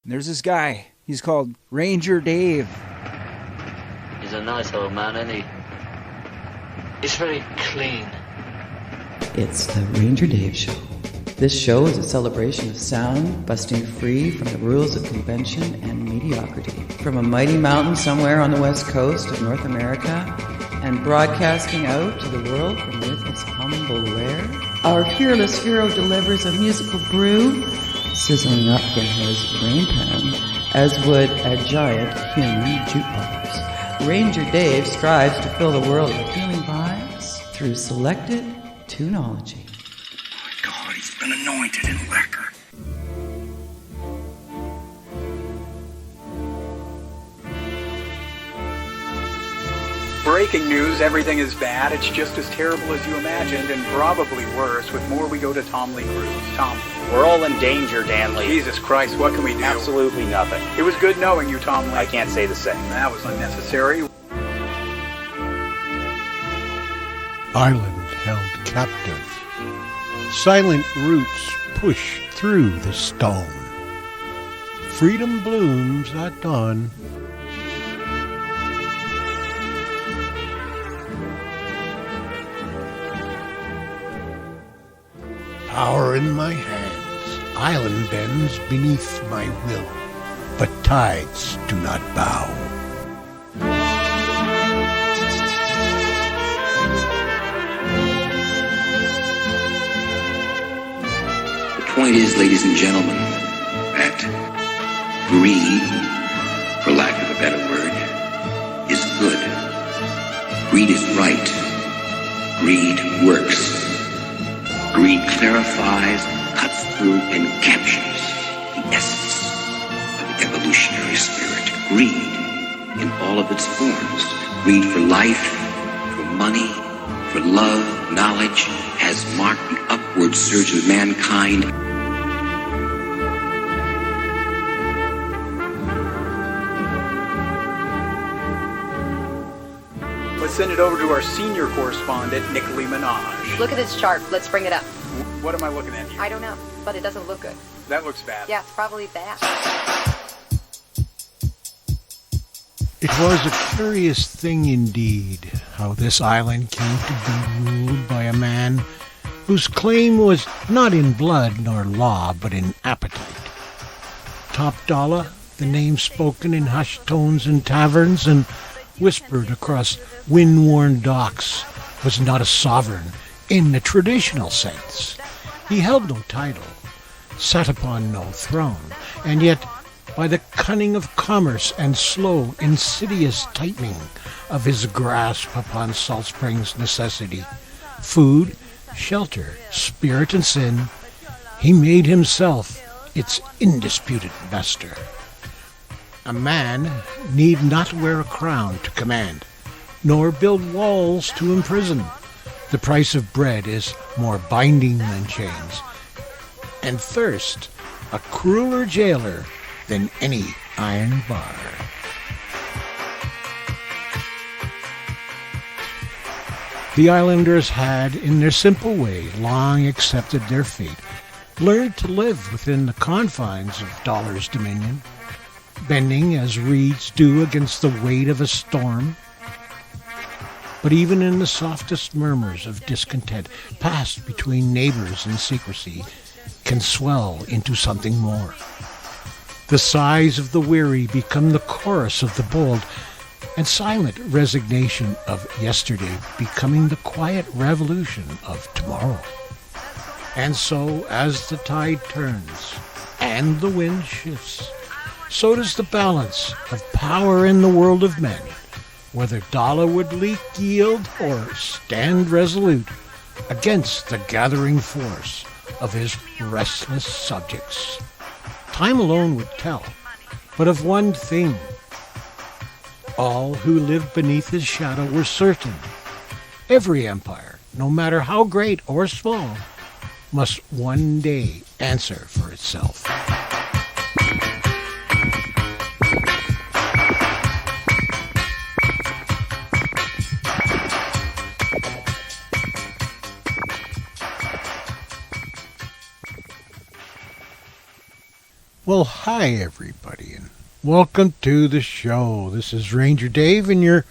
And there's this guy. He's called Ranger Dave. He's a nice old man, isn't he? He's very clean. It's the Ranger Dave Show. This show is a celebration of sound, busting free from the rules of convention and mediocrity. From a mighty mountain somewhere on the west coast of North America, and broadcasting out to the world from within its humble lair, our fearless hero delivers a musical brew, sizzling up in his rain pan, as would a giant human jukebox. Ranger Dave strives to fill the world with healing vibes through selected tunology. God, he's been anointed in lacquer. Breaking news, everything is bad. It's just as terrible as you imagined, and probably worse. With more, we go to Tom Lee Cruz. Tom. We're all in danger, Dan Lee. Jesus Christ, what can we do? Absolutely nothing. It was good knowing you, Tom Lee. I can't say the same. That was unnecessary. Island held captive. Silent roots push through the stone. Freedom blooms at dawn. Power in my hands, island bends beneath my will, but tides do not bow. The point is, ladies and gentlemen, that greed, for lack of a better word, is good. Greed is right. Greed works. Greed clarifies, cuts through, and captures the essence of the evolutionary spirit. Greed in all of its forms. Greed for life, for money, for love, knowledge, has marked the upward surge of mankind. Let's send it over to our senior correspondent, Nicolai Minaj. Look at this chart. Let's bring it up. What am I looking at here? I don't know, but it doesn't look good. That looks bad. Yeah, it's probably bad. It was a curious thing indeed, how this island came to be ruled by a man whose claim was not in blood nor law, but in appetite. Topp Dollah, the name spoken in hushed tones in taverns and whispered across wind-worn docks, was not a sovereign in the traditional sense. He held no title, sat upon no throne, and yet, by the cunning of commerce and slow, insidious tightening of his grasp upon Salt Spring's necessity, food, shelter, spirit, and sin, he made himself its indisputed master. A man need not wear a crown to command, nor build walls to imprison. The price of bread is more binding than chains, and thirst a crueler jailer than any iron bar. The islanders had, in their simple way, long accepted their fate, learned to live within the confines of Dollar's dominion, bending as reeds do against the weight of a storm. But even in the softest murmurs of discontent passed between neighbors in secrecy can swell into something more. The sighs of the weary become the chorus of the bold, and silent resignation of yesterday becoming the quiet revolution of tomorrow. And so, as the tide turns and the wind shifts, so does the balance of power in the world of men, whether Dollah would yield or stand resolute against the gathering force of his restless subjects. Time alone would tell, but of one thing, all who lived beneath his shadow were certain. Every empire, no matter how great or small, must one day answer for itself. Well, how Hi, everybody, and welcome to the show. This is Ranger Dave, and you're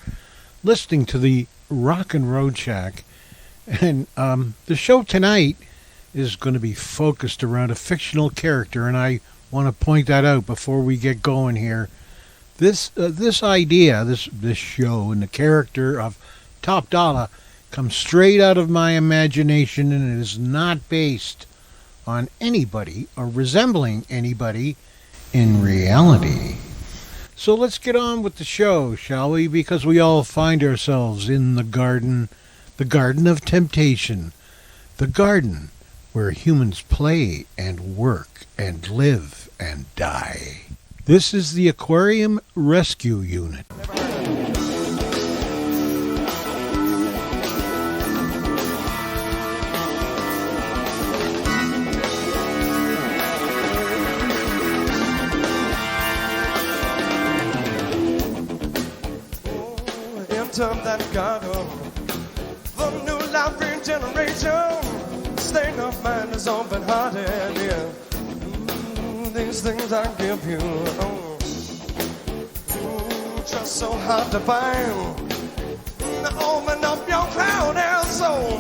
listening to the Rockin' Road Shack. And the show tonight is going to be focused around a fictional character, and I want to point that out before we get going here. This idea, this show, and the character of Topp Dollah comes straight out of my imagination, and it is not based on anybody or resembling anybody in reality. So let's get on with the show, shall we? Because we all find ourselves in the garden of temptation, the garden where humans play and work and live and die. This is the Aquarium Rescue Unit. That garden, the new life regeneration, state of mind is open-hearted, yeah. These things I give you, just so hard to find. Open up your crowded soul.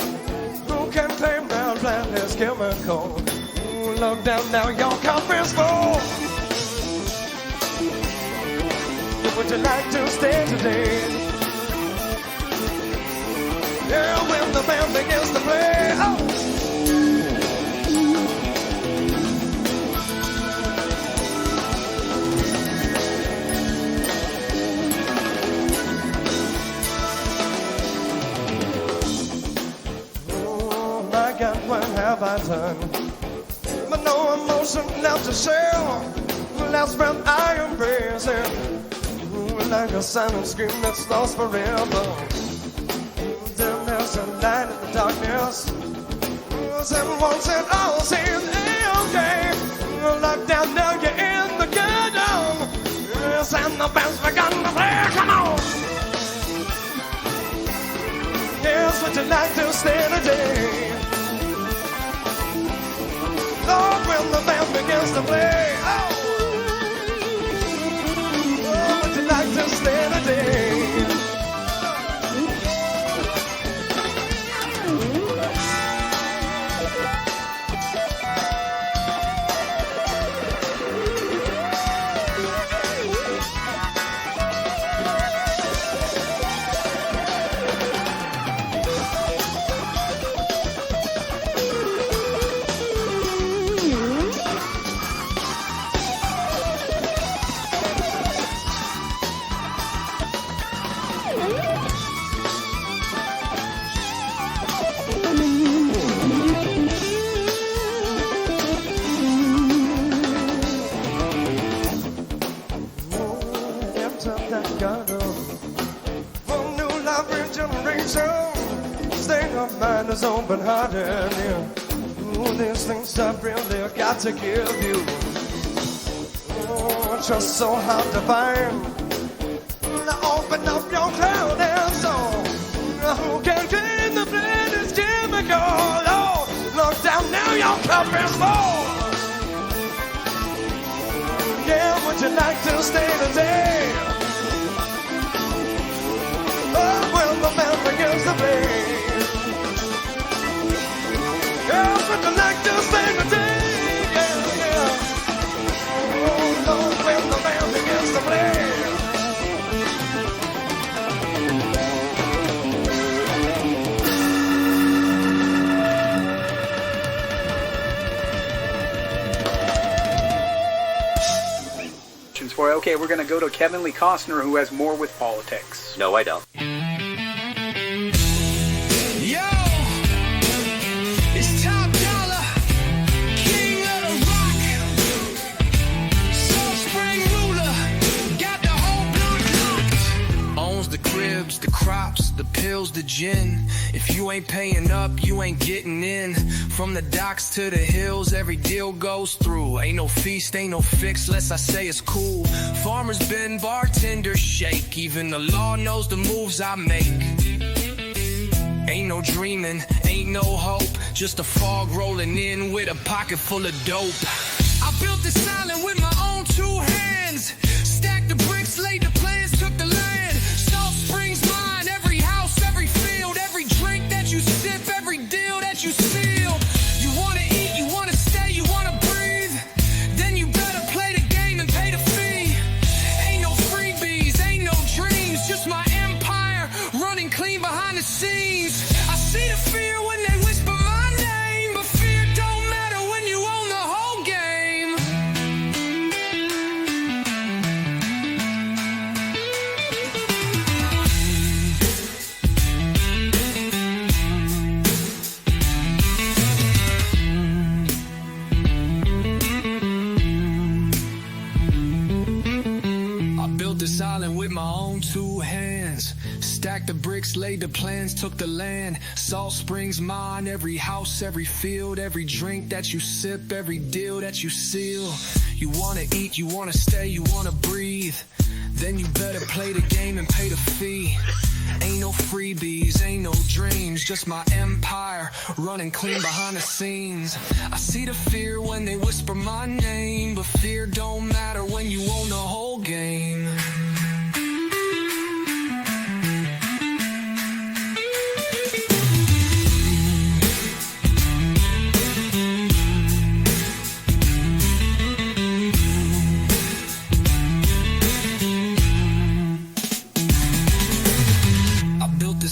Who can claim now plant is chemical? Look down now, your cup is full. Would you like to stay today? Yeah, when the band begins to play, oh my God, what have I done? But no emotion left to share. Last breath I embrace it, like a silent scream that's lost forever. There's a light in the darkness. And once it all seems okay. Look down now, you're in the garden. Yes, and the band's begun to play. Come on. Yes, would you like to stay today? Lord, when the band begins to play. Oh, would you like to stay today? Open-hearted, yeah. Ooh, these things I've really got to give you. Oh, just so hard to find. Now open up your clouded soul. Who can clean the blood is chemical? Oh, look down now, your cup is full. Yeah, would you like to stay today? Oh, when the band begins to play. Yeah, would you like to stay today? Yeah, yeah. Oh, Lord, when the band begins to play. Okay, we're going to go to Kevin Lee Costner, who has more with politics. No, I don't. Yo, it's Topp Dollah, king of the rock, Soul Spring ruler, got the whole block locked. Owns the cribs, the crops, the pills, the gin. If you ain't paying up, you ain't getting in. From the docks to the hills, every deal goes through. Ain't no feast, ain't no fix, less I say it's cool. Farmers bend, bartenders shake. Even the law knows the moves I make. Ain't no dreaming, ain't no hope. Just a fog rolling in with a pocket full of dope. I built this island with my own 2 built this island with my own two hands. Stacked the bricks, laid the plans, took the land. Salt Springs mine, every house, every field, every drink that you sip, every deal that you seal. You wanna eat, you wanna stay, you wanna breathe. Then you better play the game and pay the fee. Ain't no freebies, ain't no dreams, just my empire running clean behind the scenes. I see the fear when they whisper my name, but fear don't matter when you own the whole game.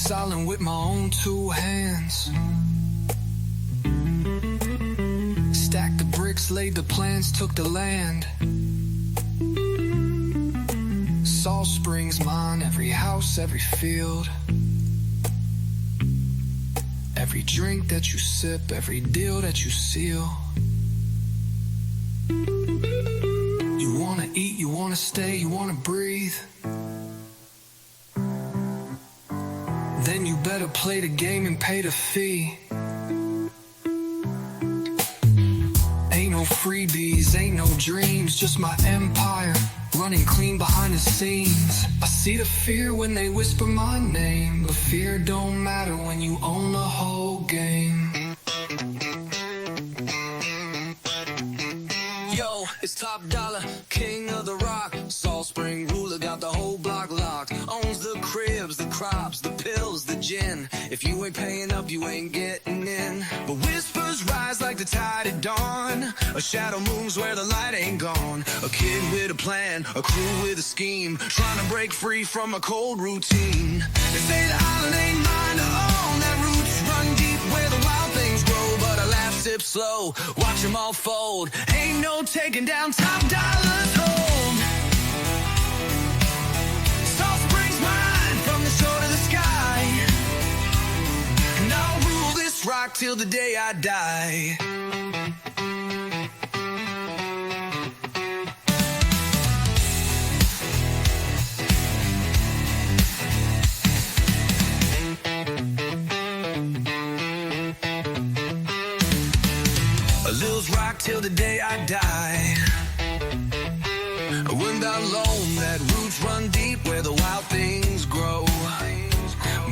Island with my own two hands. Stacked the bricks, laid the plans, took the land. Salt Springs mine, every house, every field, every drink that you sip, every deal that you seal. You wanna eat, you wanna stay, you wanna breathe. Then you better play the game and pay the fee. Ain't no freebies, ain't no dreams, just my empire running clean behind the scenes. I see the fear when they whisper my name, but fear don't matter when you own the whole game. Yo, it's Topp Dollah, king of the rock. Salt Spring ruler, got the whole block locked. Owns the cribs, the crops, the pills, the gin. If you ain't paying up, you ain't getting in. But whispers rise like the tide at dawn. A shadow moves where the light ain't gone. A kid with a plan, a crew with a scheme, trying to break free from a cold routine. They say the island ain't mine to own. That roots run deep where the wild things grow. But I laugh, sip slow, watch them all fold. Ain't no taking down Topp Dollah's home. Salt Springs mine, from the shore to the sky. And I'll rule this rock till the day I die. Lil's rock till the day I die. When I'm alone, that roots run deep where the wild things grow.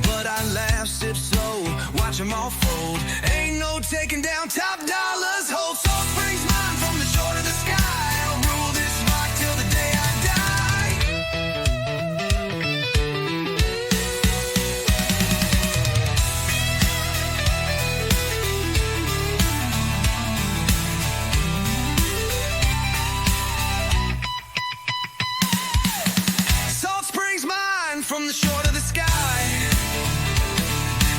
But I laugh, sip slow, watch them all fold. Ain't no taking down Topp Dollah's hold. Salt Springs mine, from the shore to the sky. I'll rule this rock till the day I die. From the shore to the sky,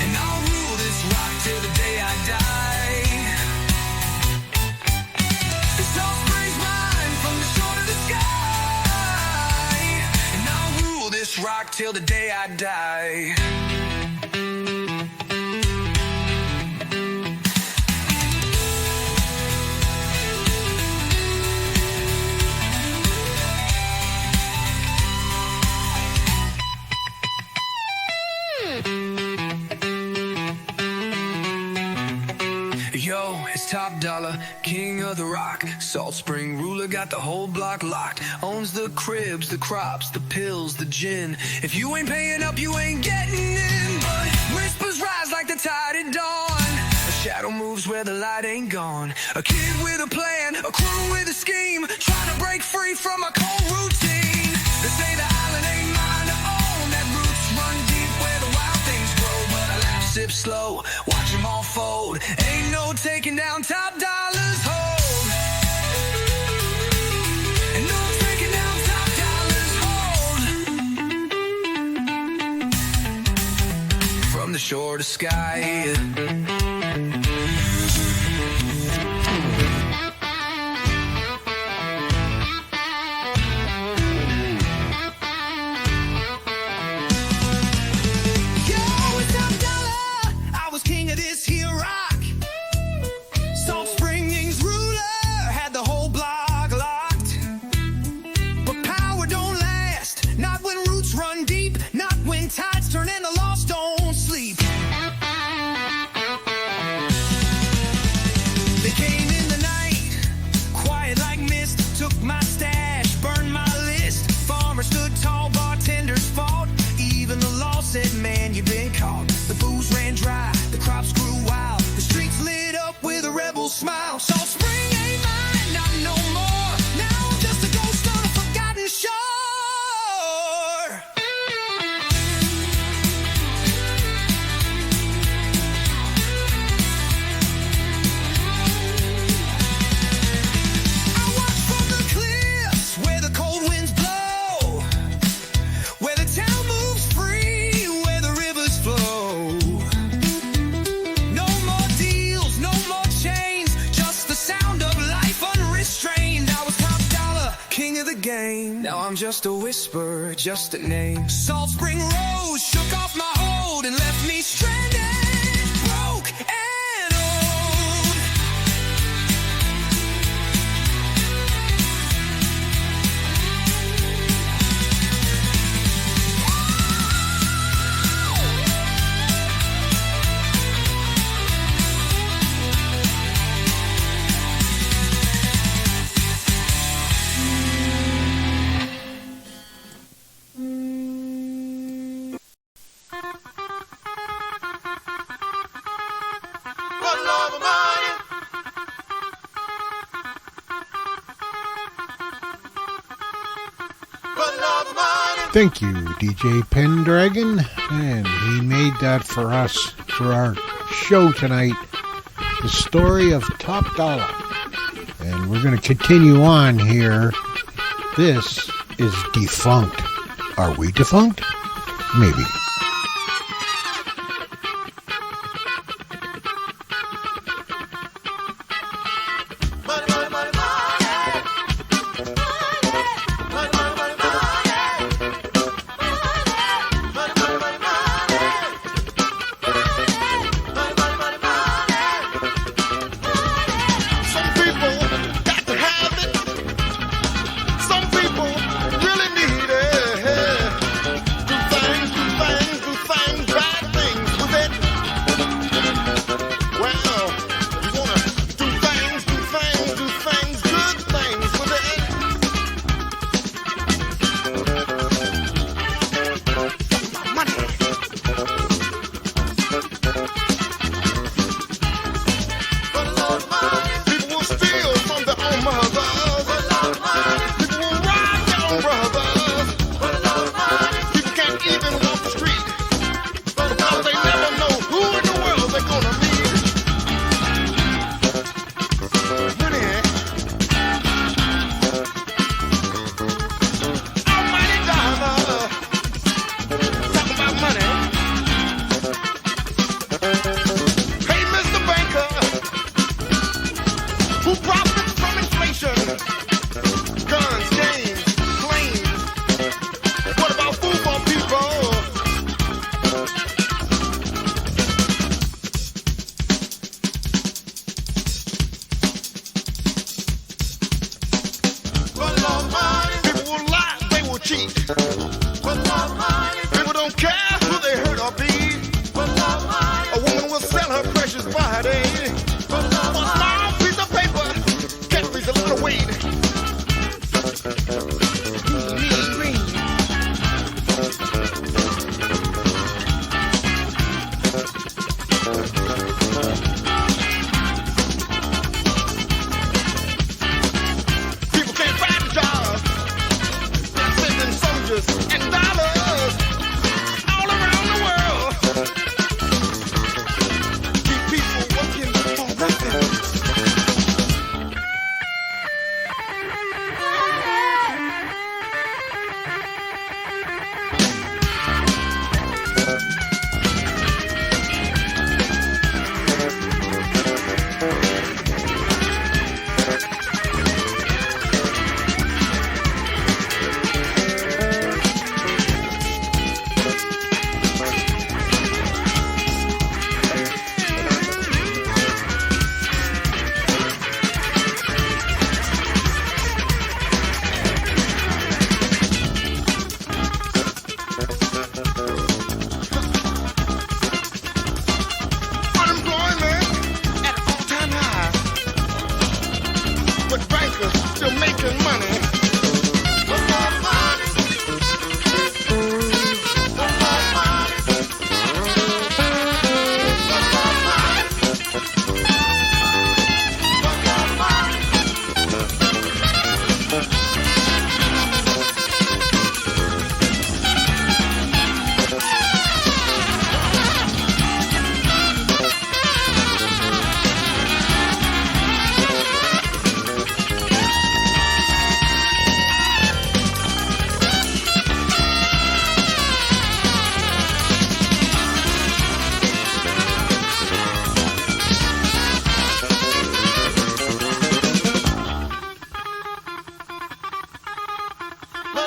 and I'll rule this rock till the day I die. It's all springs mine, from the shore to the sky, and I'll rule this rock till the day I die. Yo, it's Topp Dollah, king of the rock. Salt Spring ruler, got the whole block locked. Owns the cribs, the crops, the pills, the gin. If you ain't paying up, you ain't getting in. But whispers rise like the tide at dawn. A shadow moves where the light ain't gone. A kid with a plan, a crew with a scheme, trying to break free from a cold routine. They say the island ain't mine to own. That roots run deep where the wild things grow. But I laugh, sip slow, watch them all fold. Ain't no taking down Topp Dollah's hold. Ain't no taking down Topp Dollah's hold. From the shore to sky. the game. Now I'm just a whisper, just a name. Salt Spring Rose shook off my hold and left me stranded, broke and old. Thank you, DJ Pendragon. And he made that for us for our show tonight. The story of Topp Dollah. And we're going to continue on here. This is Defunct. Are we defunct? Maybe.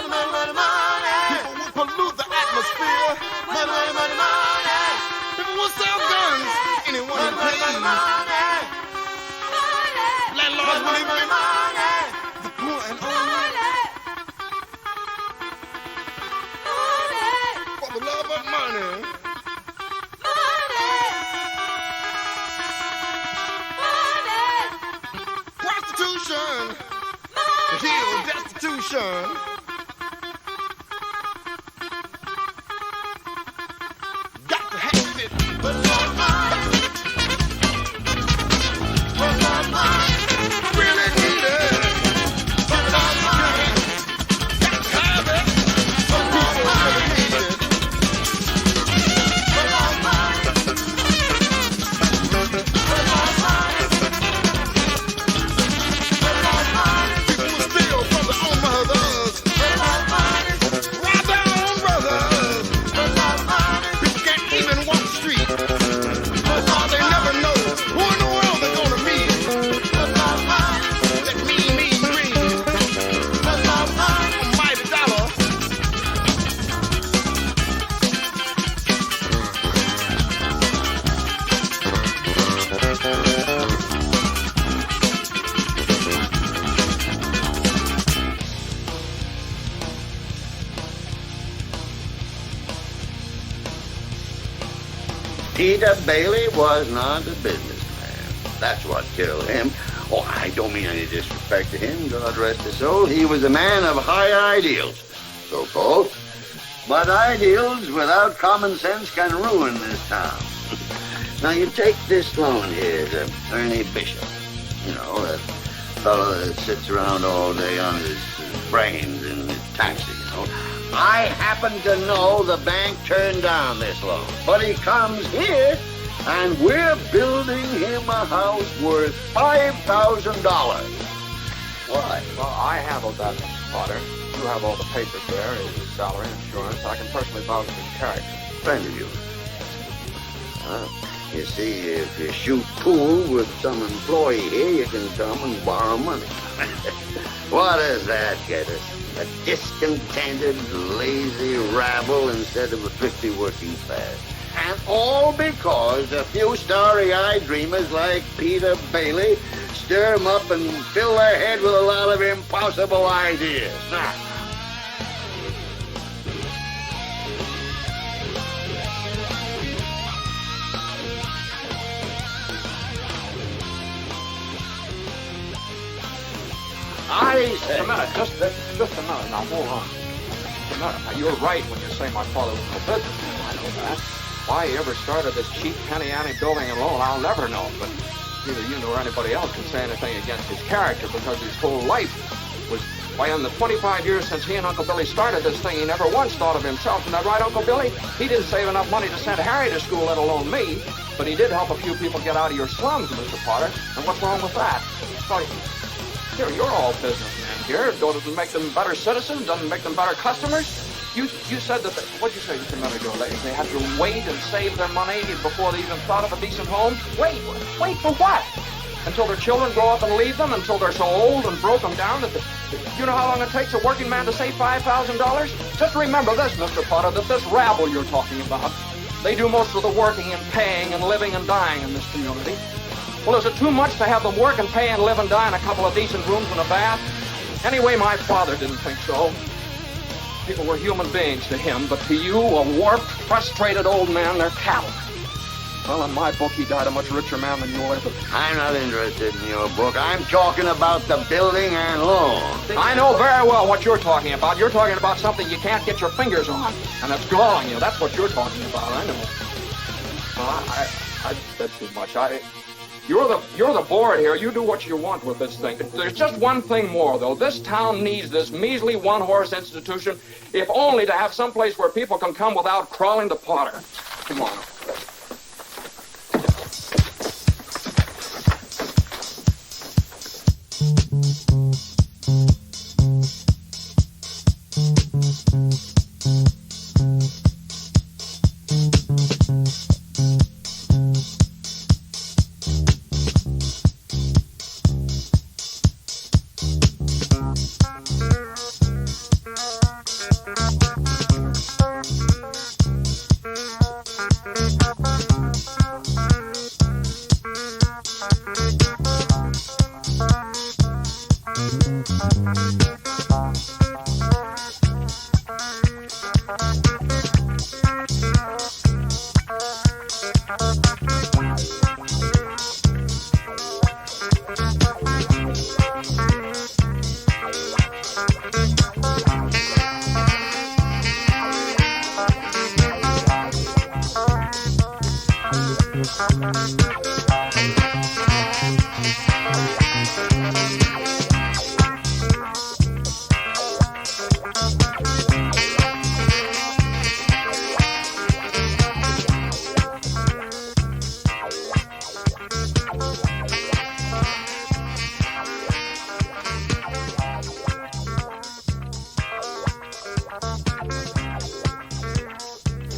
People will pollute the atmosphere. People will sell guns. Anyone please. Landlords will evict the poor and old. For the love of money. Prostitution. To heal destitution. Got to have it. Really need it. Sometimes you can't. Got to have it. Some people really need it. People will steal from their own mothers. Rob their own brothers. People can't even walk the street. They never know who in the world they're gonna meet. That mean green. Almighty dollar. Peter Bailey was not a businessman. That's what killed him. Oh, I don't mean any disrespect to him, God rest his soul. He was a man of high ideals, so-called. But ideals without common sense can ruin this town. Now, you take this loan here to Ernie Bishop. You know, that fellow that sits around all day on his brains in his taxi, you know. I happen to know the bank turned down this loan, but he comes here, and we're building him a house worth $5,000. Why? Well, I handled that, Mr. Potter. You have all the papers there, his salary, insurance. I can personally vouch for his character. Friend of yours. You see, if you shoot pool with some employee here, you can come and borrow money. What does that get us? A discontented, lazy rabble instead of a thrifty working class. And all because a few starry-eyed dreamers like Peter Bailey stir 'em up and fill their head with a lot of impossible ideas. Now, I say... Just a minute. Now, hold on. Just a minute. Now, you're right when you say my father was no businessman. I know that. Why he ever started this cheap penny-ante building and loan, I'll never know. But neither you nor anybody else can say anything against his character because his whole life was... Why, in the 25 years since he and Uncle Billy started this thing, he never once thought of himself. Isn't that right, Uncle Billy? He didn't save enough money to send Harry to school, let alone me. But he did help a few people get out of your slums, Mr. Potter. And what's wrong with that? Sorry. Here, you're all businessmen here. Doesn't make them better citizens, doesn't make them better customers. You said that, what'd you say just a minute ago? They had to wait and save their money before they even thought of a decent home? Wait for what? Until their children grow up and leave them? Until they're so old and broken down that you know how long it takes a working man to save $5,000? Just remember this, Mr. Potter, that this rabble you're talking about, they do most of the working and paying and living and dying in this community. Well, is it too much to have them work and pay and live and die in a couple of decent rooms and a bath? Anyway, my father didn't think so. People were human beings to him, but to you, a warped, frustrated old man, they're cattle. Well, in my book, he died a much richer man than yours. I'm not interested in your book. I'm talking about the building and loan. I know very well what you're talking about. You're talking about something you can't get your fingers on, and it's galling you. That's what you're talking about, I know. Well, I said too much. You're the board here. You do what you want with this thing. There's just one thing more, though. This town needs this measly one-horse institution, if only to have some place where people can come without crawling to Potter. Come on.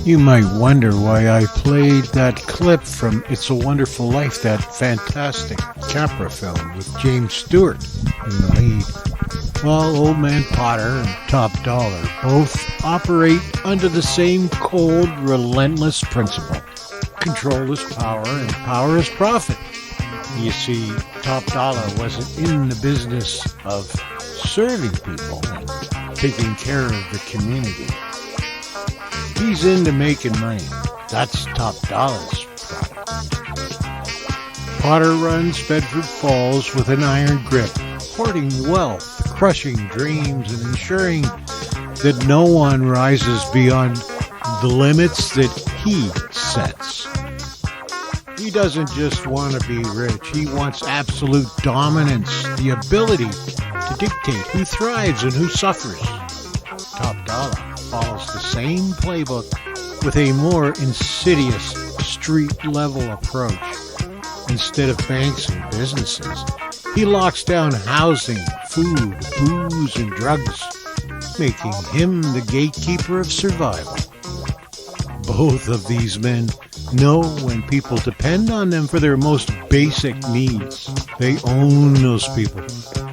You might wonder why I played that clip from It's a Wonderful Life, that fantastic Capra film with James Stewart in the lead. Well, Old Man Potter and Topp Dollah both operate under the same cold, relentless principle. Control is power and power is profit. You see, Topp Dollah wasn't in the business of serving people and taking care of the community. He's into making money. That's Topp Dollah's product. Potter runs Bedford Falls with an iron grip, hoarding wealth, crushing dreams, and ensuring that no one rises beyond the limits that he sets. He doesn't just want to be rich. He wants absolute dominance, the ability to dictate who thrives and who suffers. Topp Dollah follows the same playbook with a more insidious street-level approach. Instead of banks and businesses, he locks down housing, food, booze, and drugs, making him the gatekeeper of survival. Both of these men know when people depend on them for their most basic needs. They own those people.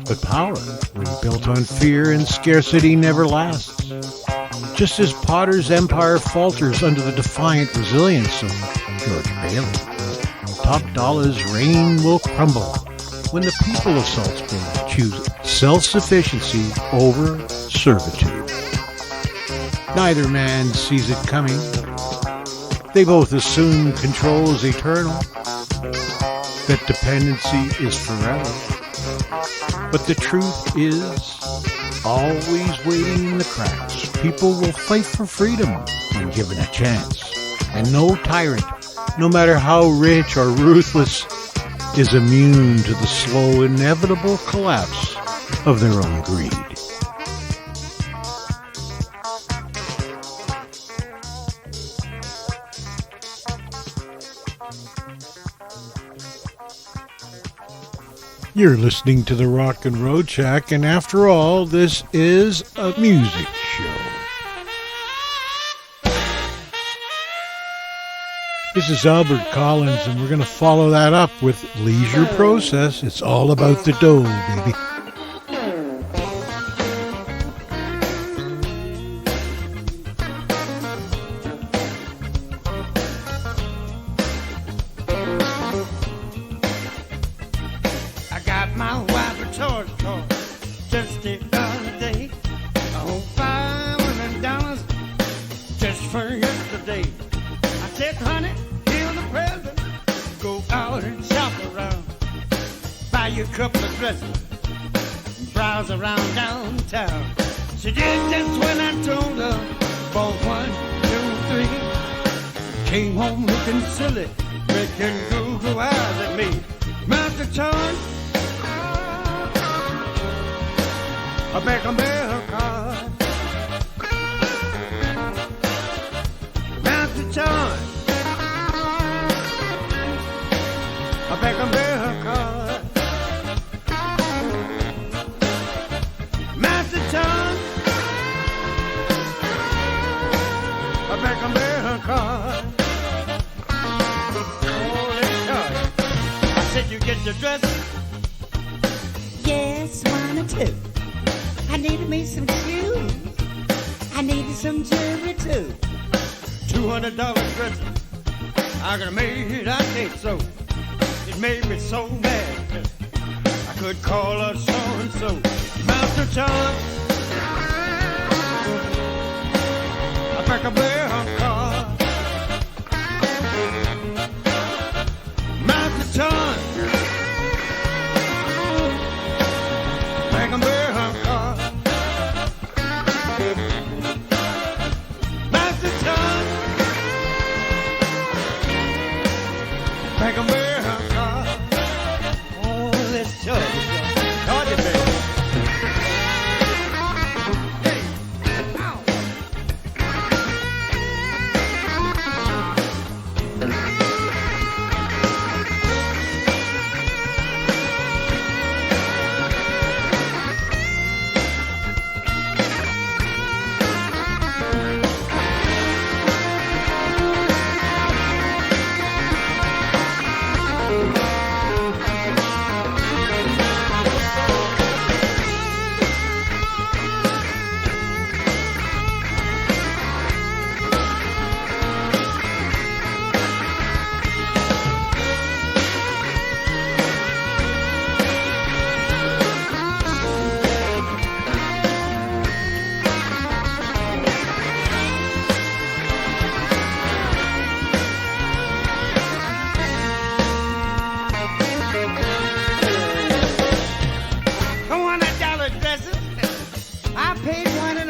But power, when built on fear and scarcity, never lasts. Just as Potter's empire falters under the defiant resilience of George Bailey, Topp Dollah's reign will crumble when the people of Saltsburg choose self-sufficiency over servitude. Neither man sees it coming. They both assume control is eternal, that dependency is forever. But the truth is always waiting in the cracks. People will fight for freedom when given a chance. And no tyrant, no matter how rich or ruthless, is immune to the slow, inevitable collapse of their own greed. You're listening to the Rock and Road Shack, and after all, this is a music show. This is Albert Collins, and we're going to follow that up with Leisure Process. It's all about the dough, baby.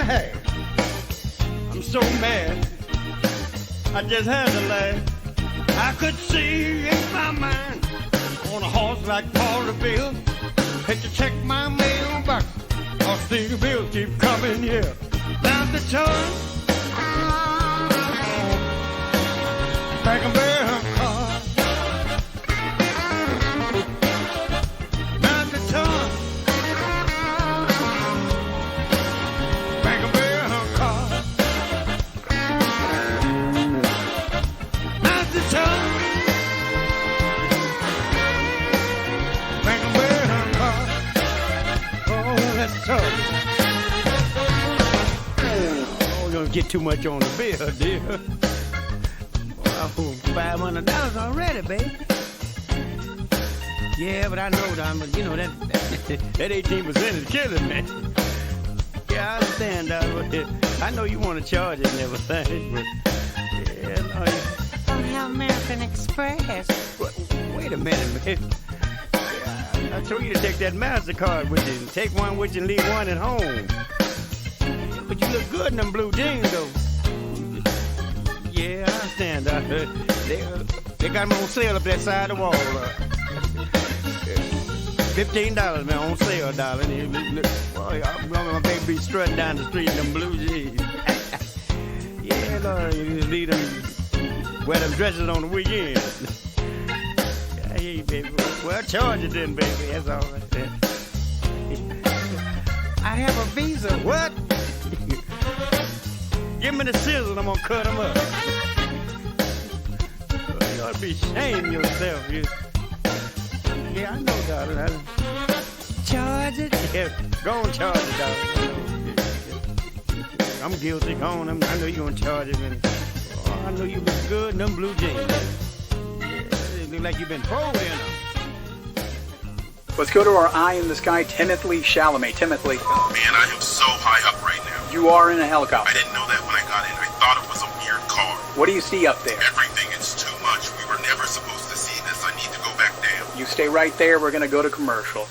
Hey, I'm so mad. I just had to laugh. I could see in my mind on a horse like Paul Bill. Had to check my mailbox. Or see the bills keep coming here. Now the time. Back and bear car. Now the time. Back and bear car. Now the time. Back and bear car. Oh, that's tough. Oh, don't get too much on the bill, dear. $500 already, baby. Yeah, but I know, Don, you know, that 18% is killing me. Yeah, I understand, Don. I know you want to charge it and everything, but yeah, no, you don't have American Express. Wait a minute, man. Yeah, I told you to take that MasterCard with you. Take one with you and leave one at home. But you look good in them blue jeans, though. Yeah, I understand. They got them on sale up that side of the wall. $15, man, on sale, darling. Boy, I'm going to baby be strutting down the street in them blue jeans. Yeah, Lord, you just leave them, wear them dresses on the weekend. Hey, baby, well, charge it then, baby. That's all right then. I have a Visa. What? Give me the scissors, I'm gonna cut them up. You ought to be ashamed of yourself. Yeah, I know, darling. Charge it? Yeah, go on, charge it, darling. I'm guilty. Go on. I know you're gonna charge it. Man. Oh, I know you look good in them blue jeans. Yeah, it look like you've been pro in them. Let's go to our eye in the sky, Timothy Chalamet. Timothy. Man, I am so high up right now. You are in a helicopter. I didn't know that when I got in. I thought it was a weird car. What do you see up there? Everything. It's too much. We were never supposed to see this. I need to go back down. You stay right there. We're going to go to commercial.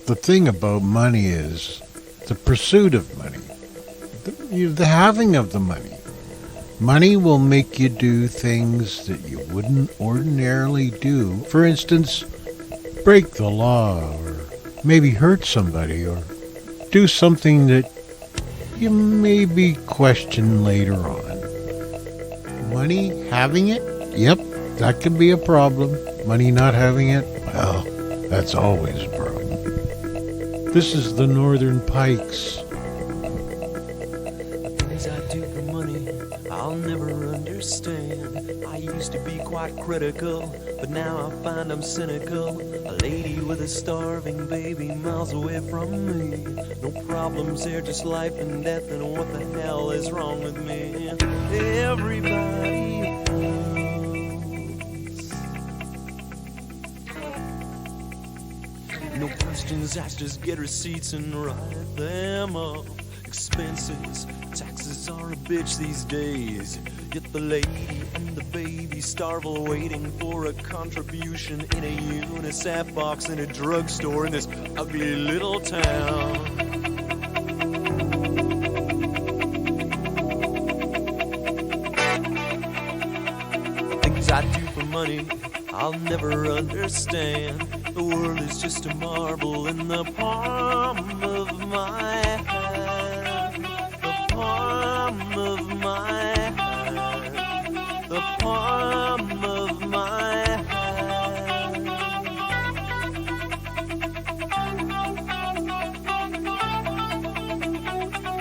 The thing about money is the pursuit of money, the having of the money. Money will make you do things that you wouldn't ordinarily do. For instance, break the law, or maybe hurt somebody, or do something that you maybe question later on. Money, having it? Yep, that can be a problem. Money not having it? Well, that's always a problem. This is the Northern Pikes. Things I do for money, I'll never understand. I used to be quite critical, but now I find I'm cynical. A lady with a starving baby miles away from me. No problems there, just life and death, and what the hell is wrong with me? Everybody no questions asked, just get receipts and write them up. Expenses, taxes are a bitch these days. Yet the lady and the baby starve while waiting for a contribution in a UNICEF box in a drugstore in this ugly little town. Things I do for money, I'll never understand. The world is just a marble in the palm of my hand. The palm of my hand. The palm of my hand.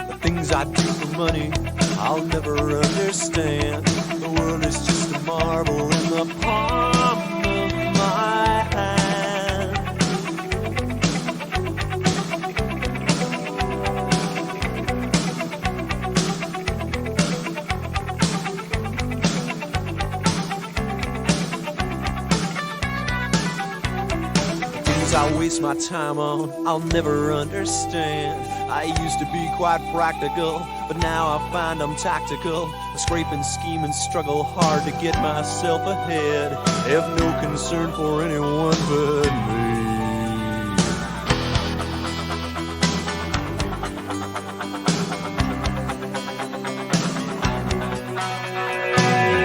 The things I do for money, I'll never understand. The world is just a marble in the palm of my hand. I waste my time on, I'll never understand. I used to be quite practical, but now I find I'm tactical. I scrape and scheme and struggle hard to get myself ahead. Have no concern for anyone but me.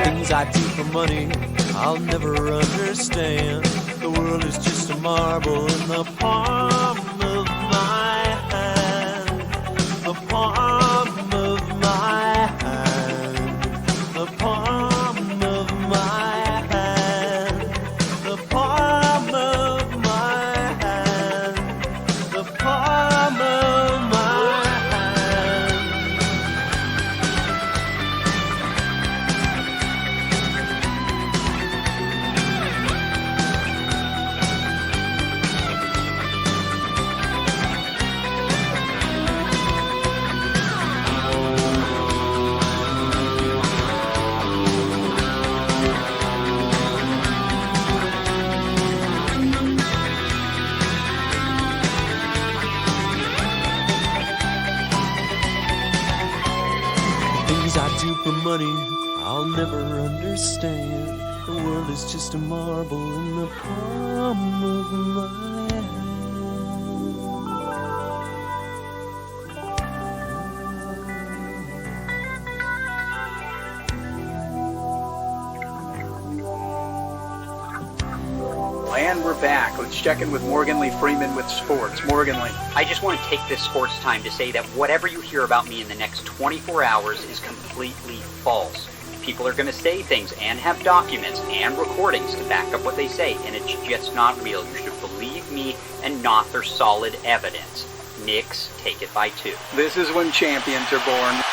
Things I do for money, I'll never understand. The world is just a marble in the palm of my hand. The palm of my hand. The palm of my hand. The palm of my hand. The palm of my hand. I do for money, I'll never understand. The world is just a marble in the palm of my hand. And we're back. Let's check in with Morgan Lee Freeman with sports. Morgan Lee. I just want to take this sports time to say that whatever you hear about me in the next 24 hours is completely false. People are going to say things and have documents and recordings to back up what they say, and it's just not real. You should believe me and not their solid evidence. Knicks, take it by 2. This is when champions are born.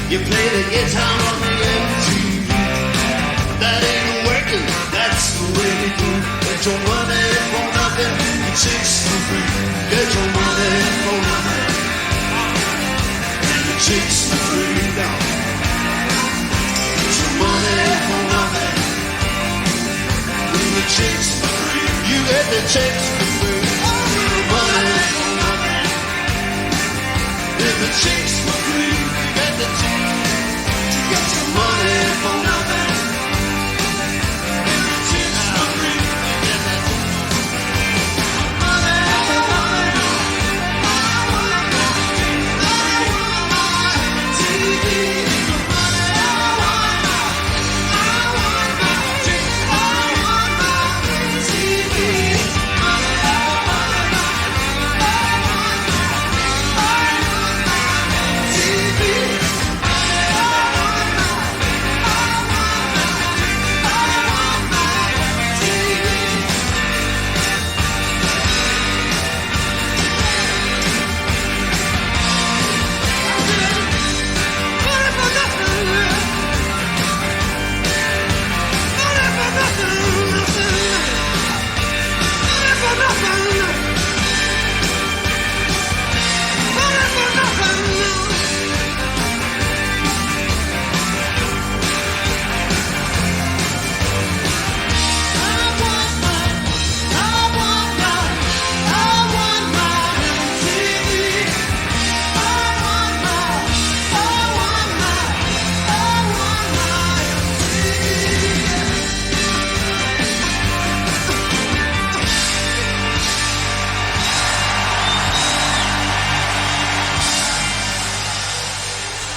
You play the guitar on the MTV. That ain't working, that's the way we do. Get your money for nothing, you chicks for free. Get your money for nothing, and the chicks for free now. Get your money for nothing, and the chicks for free. You get the chicks for free. Get your money for nothing, and the chicks for free. You get the chicks. Get your money for nothing. And the chicks for free. Get that money for nothing. I want my TV.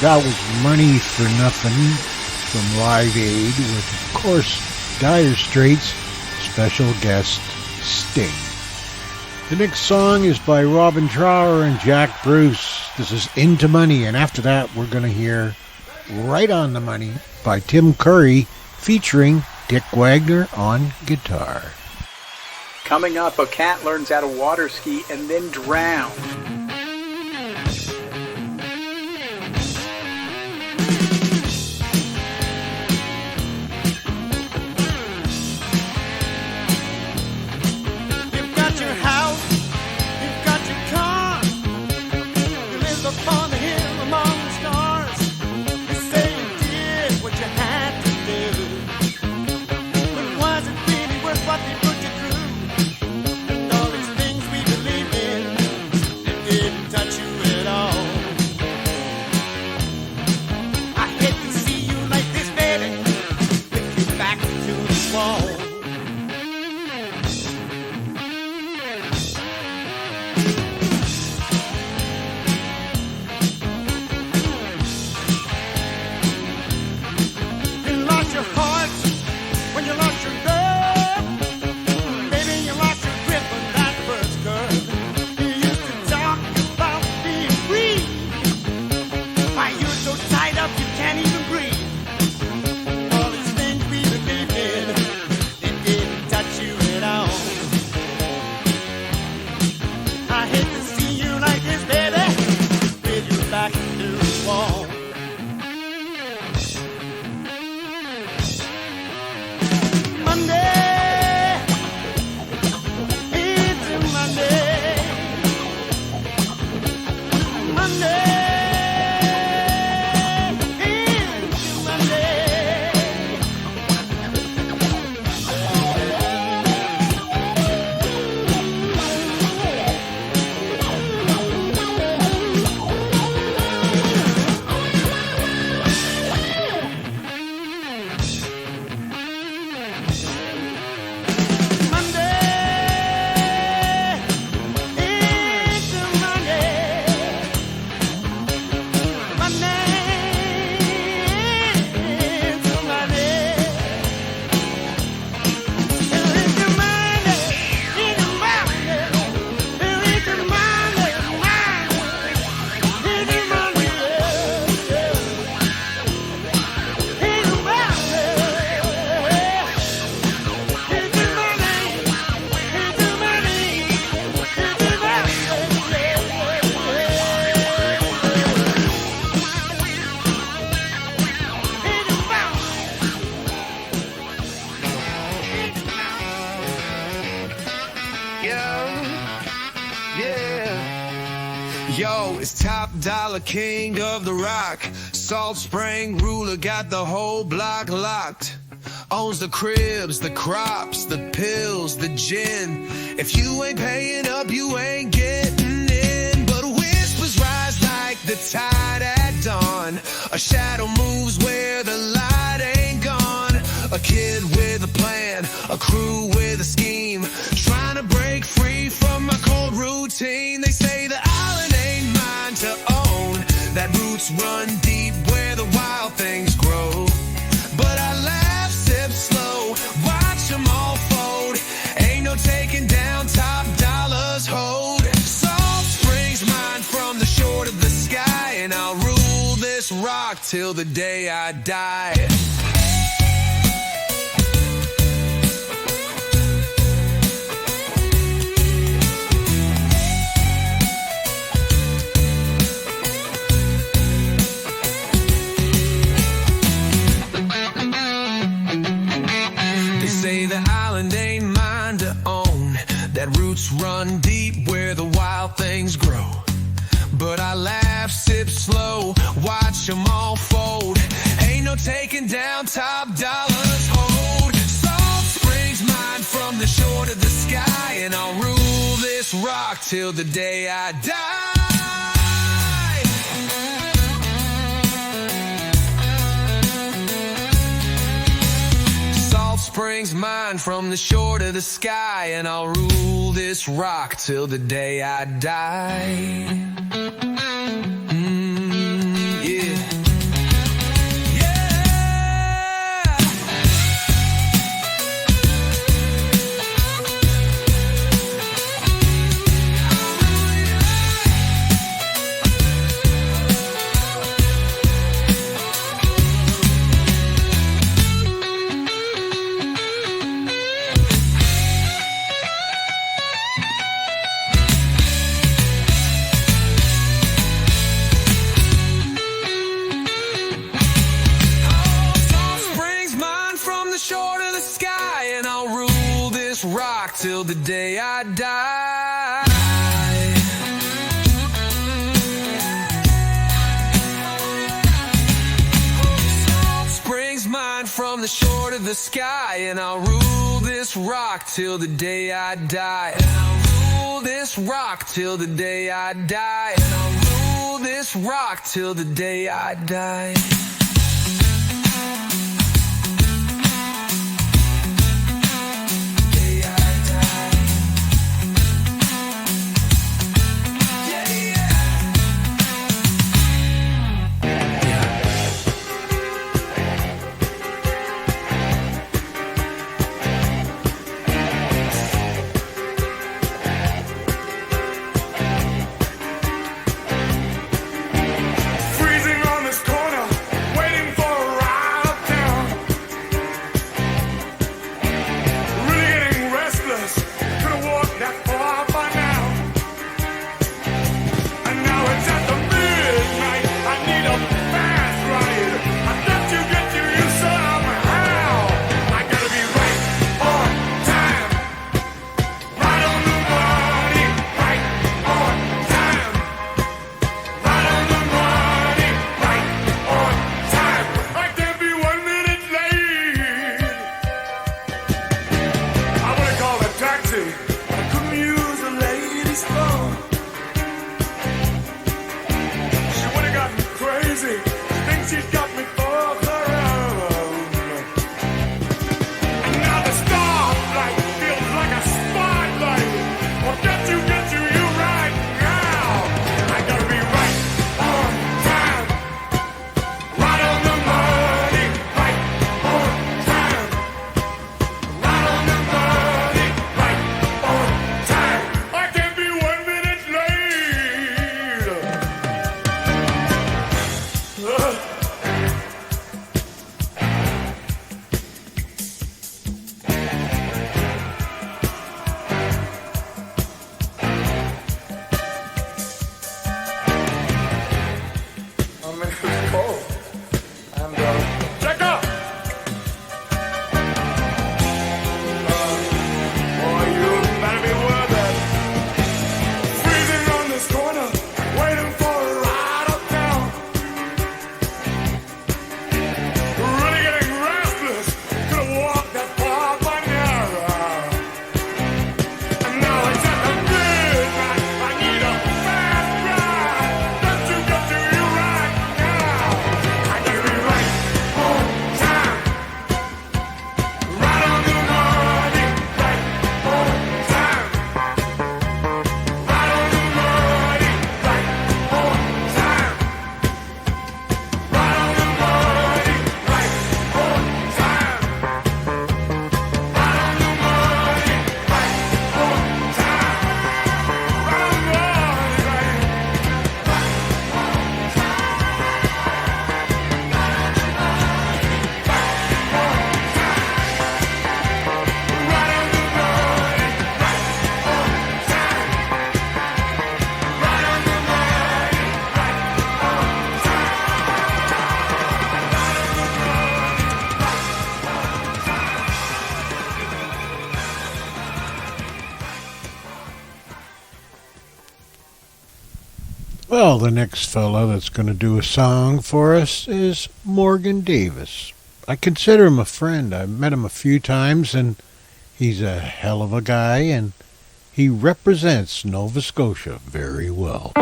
That was Money for Nothing from Live Aid with, of course, Dire Straits' special guest, Sting. The next song is by Robin Trower and Jack Bruce. This is Into Money, and after that we're going to hear Right on the Money by Tim Curry featuring Dick Wagner on guitar. Coming up, a cat learns how to water ski and then drown. under a wall. Monday, it's a Monday. Monday, it's a Monday. Yo, it's Topp Dollah, king of the rock. Salt Spring ruler, got the whole block locked. Owns the cribs, the crops, the pills, the gin. If you ain't paying up, you ain't getting in. But whispers rise like the tide at dawn. A shadow moves where the light ain't gone. A kid with a plan, a crew with a scheme, trying to break free from my cold routine. They say the island ain't mine to own, that roots run deep where the wild things grow. But I laugh, sip slow, watch them all fold. Ain't no taking down Topp Dollah's hold. Salt Springs mine from the shore to the sky, and I'll rule this rock till the day I die. Say the island ain't mine to own, that roots run deep where the wild things grow. But I laugh, sip slow, watch them all fold. Ain't no taking down Topp Dollah's hold. Salt Springs mine from the shore to the sky, and I'll rule this rock till the day I die. Springs mine from the shore to the sky, and I'll rule this rock till the day I die. Rock till the day I die. Salt Springs mine from the shore to the sky, and I'll rule this rock till the day I die. And I'll rule this rock till the day I die. And I'll rule this rock till the day I die. Freezing on this corner, waiting for a Well, the next fella that's going to do a song for us is Morgan Davis. I consider him a friend. I've met him a few times, and he's a hell of a guy, and he represents Nova Scotia very well.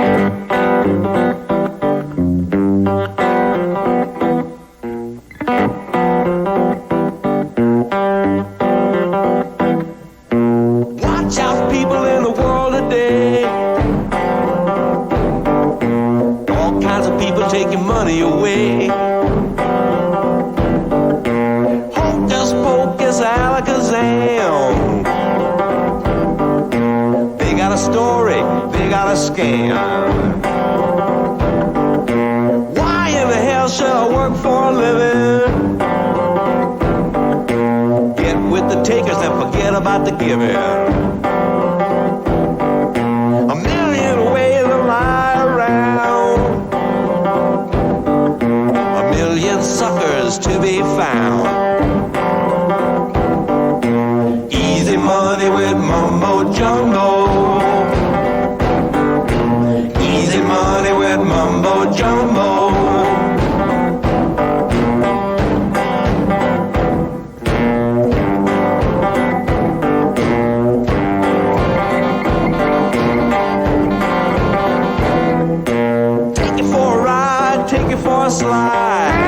Watch out, people in the world today. All kinds of people taking money away. Hocus pocus, alakazam. They got a story, they got a scam. Why in the hell should I work for a living? Get with the takers and forget about the giving. A million ways to lie around. A million suckers to be found. Easy money with mumbo jumbo. Easy money with mumbo jumbo. Take it for a ride, take it for a slide.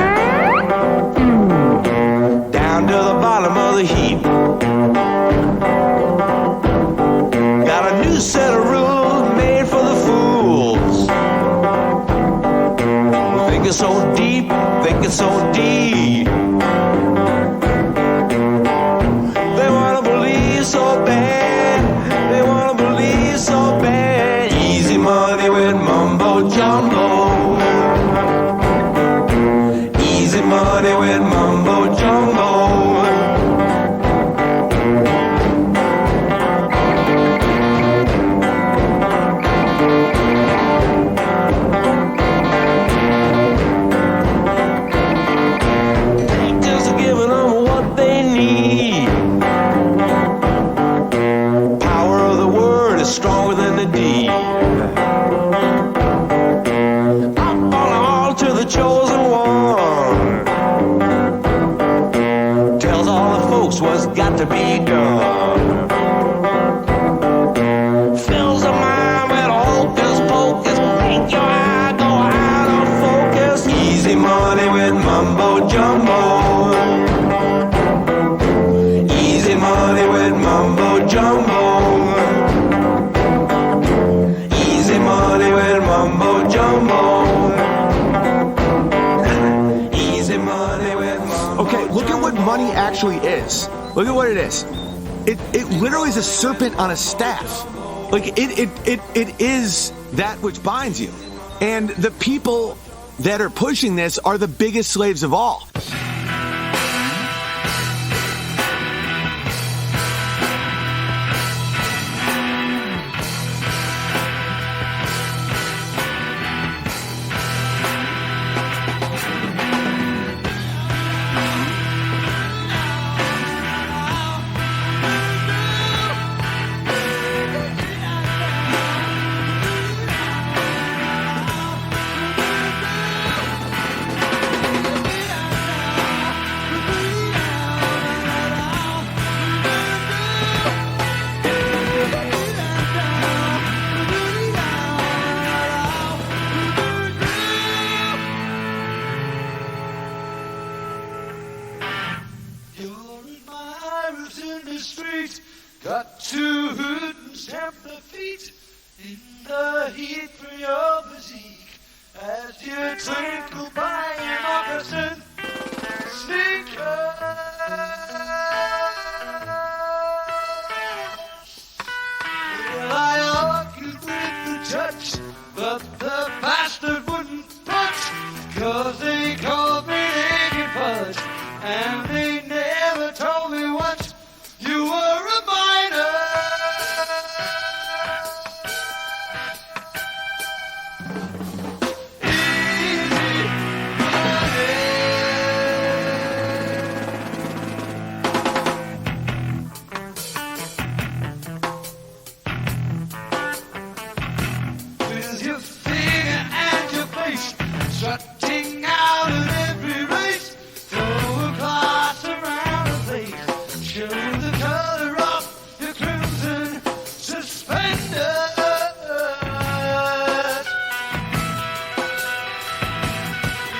Down to the bottom of the heap. Got a new set of rules made for the fools. Thinking so deep, thinking so deep. They wanna believe so bad, they wanna believe so bad. Easy money with mumbo jumbo. Easy money with mumbo jumbo. Just giving them what they need. Power of the word is stronger than the deed. Up on all to the chosen one. Tells all the folks what's got to be done. Fills the mind with hocus pocus. Make your eye go out of focus. Easy money with mumbo jumbo. Easy money with mumbo jumbo. Easy money with mumbo jumbo. Easy money with mumbo. Okay, look at what money actually is. Look at what it is. It literally is a serpent on a staff. Like it is that which binds you. And the people that are pushing this are the biggest slaves of all. Got to hoot and stamp the feet in the heat for your physique as you twinkle by your moccasin sneakers. Well, I argued with the judge, but the bastard wouldn't budge, 'cause they called me Naked Fudge, and they never told me what you were a minor. With your finger ting out at every race. Throw a glass around the place. Show the color of your crimson suspenders.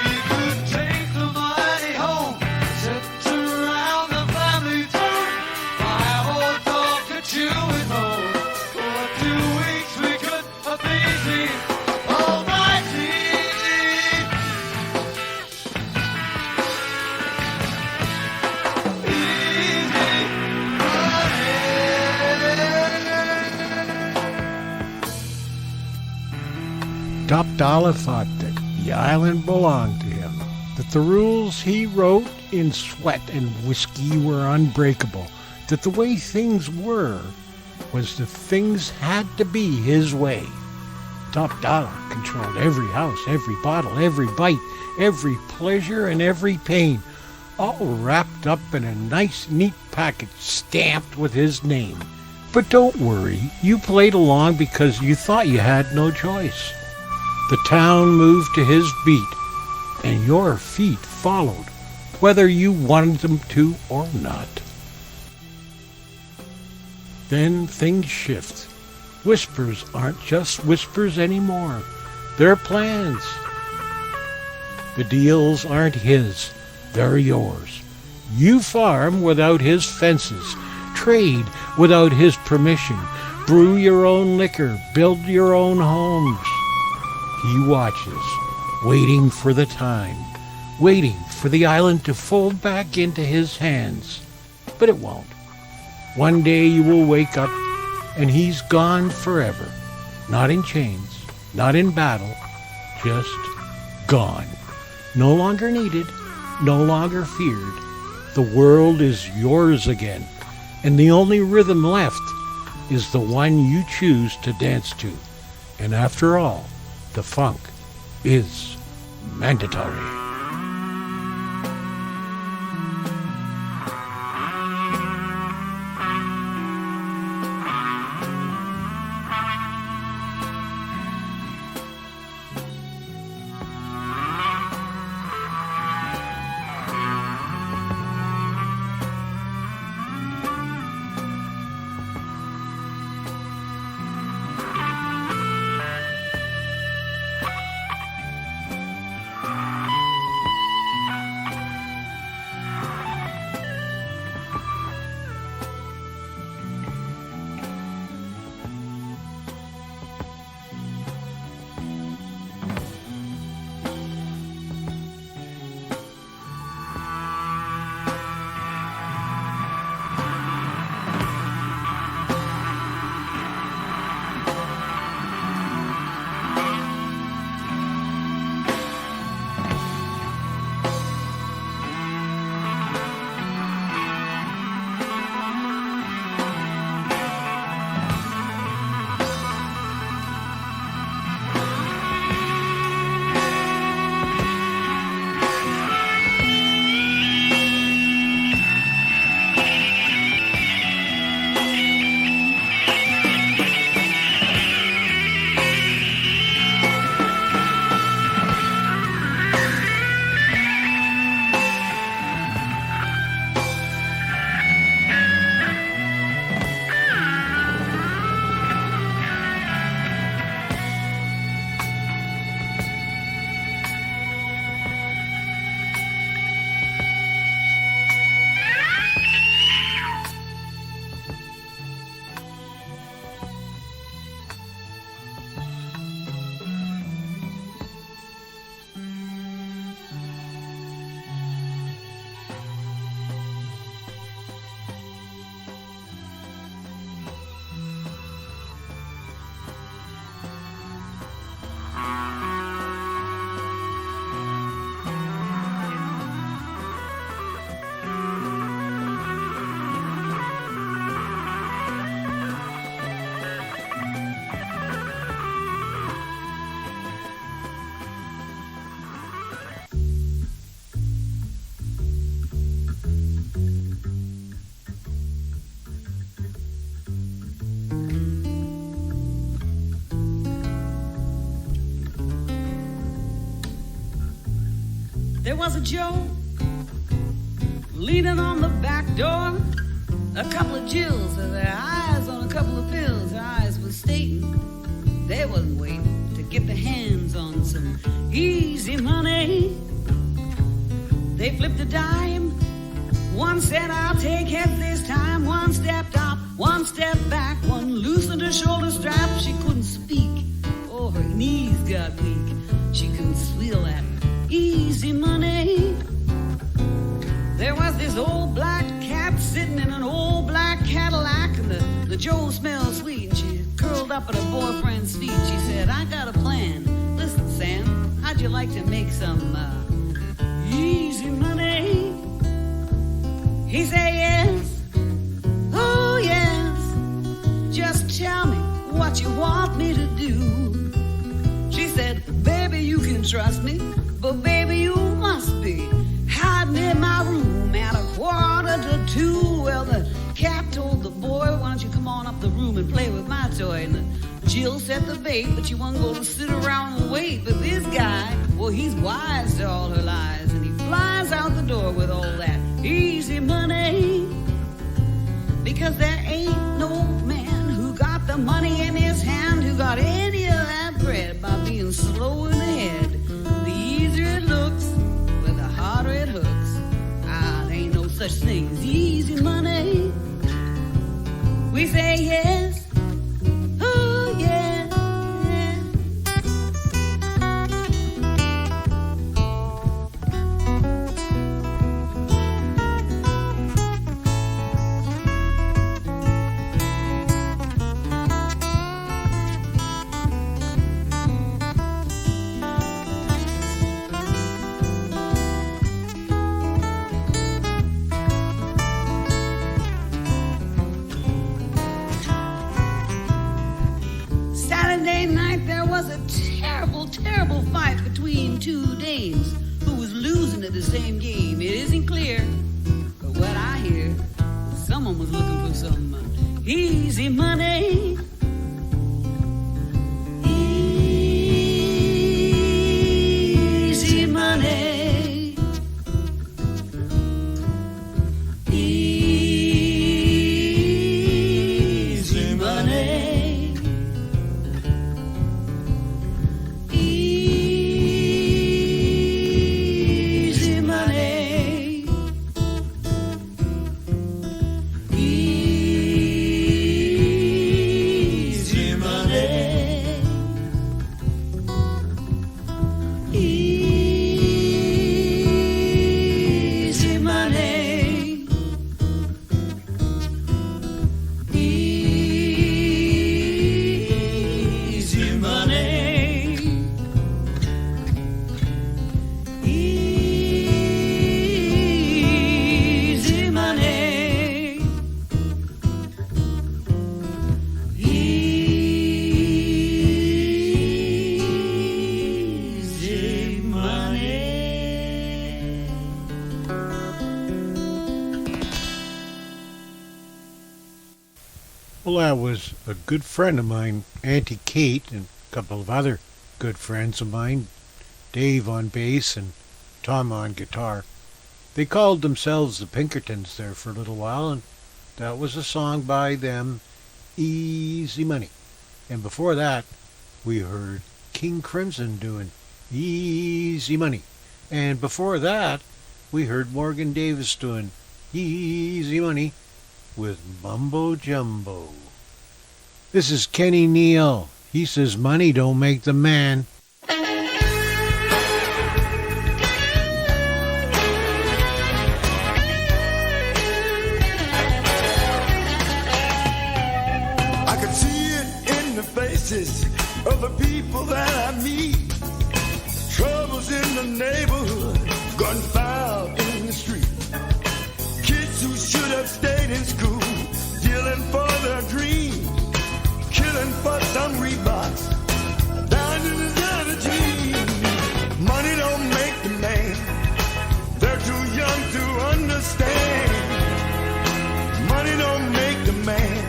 You could take the money home, sit around the family throne. My old dog could chew it home. For 2 weeks we could appease the Almighty. Topp Dollah thought that the island belonged to him, that the rules he wrote in sweat and whiskey were unbreakable, that the way things were was that things had to be his way. Topp Dollah controlled every house, every bottle, every bite, every pleasure and every pain, all wrapped up in a nice, neat package stamped with his name. But don't worry, you played along because you thought you had no choice. The town moved to his beat, and your feet followed, whether you wanted them to or not. Then things shift. Whispers aren't just whispers anymore. They're plans. The deals aren't his. They're yours. You farm without his fences, trade without his permission, brew your own liquor, build your own homes. He watches, waiting for the time, waiting for the island to fold back into his hands. But it won't. One day you will wake up and he's gone forever. Not in chains, not in battle, just gone. No longer needed, no longer feared. The world is yours again, and the only rhythm left is the one you choose to dance to. And after all, the funk is mandatory. There was a Joe leaning on the back door. A couple of Jills with their eyes on a couple of pills. Their eyes were stating they wasn't waiting to get their hands on some easy money. They flipped a dime. One said, I'll take heads this time. One stepped up, one stepped back. One loosened her shoulder strap. She couldn't speak. Oh, her knees got weak. She couldn't swill that easy money. There was this old black cat sitting in an old black Cadillac, and the Joe smelled sweet, and she curled up at her boyfriend's feet. She said, I got a plan. Listen, Sam, how'd you like to make some easy money? He said, yes, oh yes, just tell me what you want me to do. She said, baby, you can trust me, but baby, you must be hiding in my room at 1:45. Well, the cat told the boy, why don't you come on up the room and play with my toy? And the Jill set the bait, but she wasn't going to sit around and wait. But this guy, well, he's wise to all her lies, and he flies out the door with all that easy money. Because there ain't no man who got the money in his hand who got any of that bread by being slow in the head. The easier it looks, well, the harder it hooks. There ain't no such thing as easy money. We say yes, oh yeah, yeah. Terrible fight between two dames who was losing at the same game. It isn't clear, but what I hear, someone was looking for some easy money. Easy money. Easy money. Well, that was a good friend of mine, Auntie Kate, and a couple of other good friends of mine, Dave on bass and Tom on guitar. They called themselves the Pinkertons there for a little while, and that was a song by them, Easy Money. And before that, we heard King Crimson doing Easy Money. And before that, we heard Morgan Davis doing Easy Money with Mumbo Jumbo. This is Kenny Neal. He says money don't make the man. I can see it in the faces of the people that I meet. Troubles in the neighborhood, gunfire in the street. Kids who should have stayed in school, dealing for their dreams, killing for some Reeboks, down to the other team. Money don't make the man, they're too young to understand. Money don't make the man.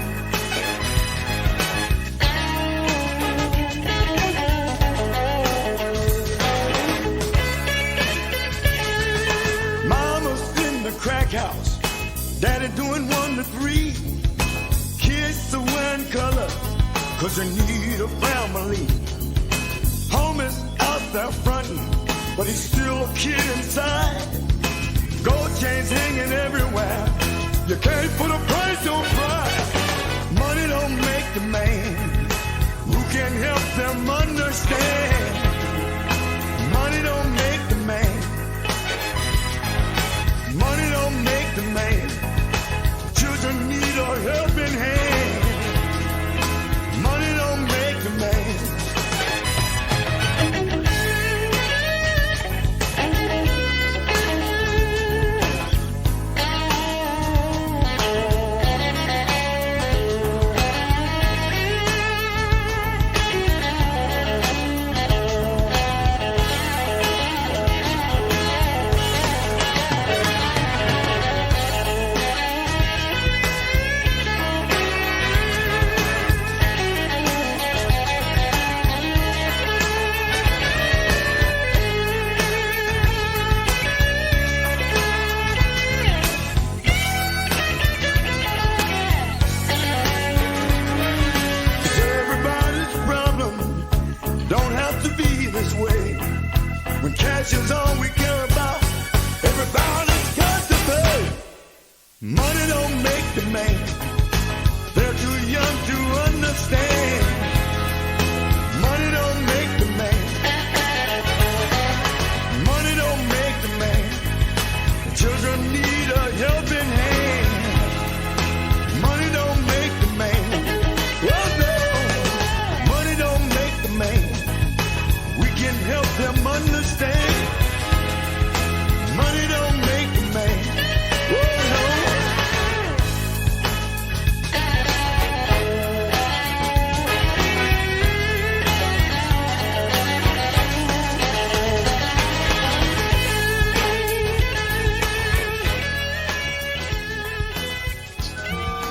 crack house. Daddy doing 1 to 3. Kids are wearing colors, cause they need a family. Homies out there fronting, but he's still a kid inside. Gold chains hanging everywhere. You can't put a price on pride. Money don't make the man. Who can help them understand? Money don't make the man. Money don't make the man. Children need a helping hand. Money don't make the man. Cash is all we care about. Everybody's got to pay. Money don't make the man. They're too young to understand. Money don't make the man. Money don't make the man. Children need a helping hand. Money don't make the man. Oh no, money don't make the man. We can help them understand. Money don't make the man. Oh no.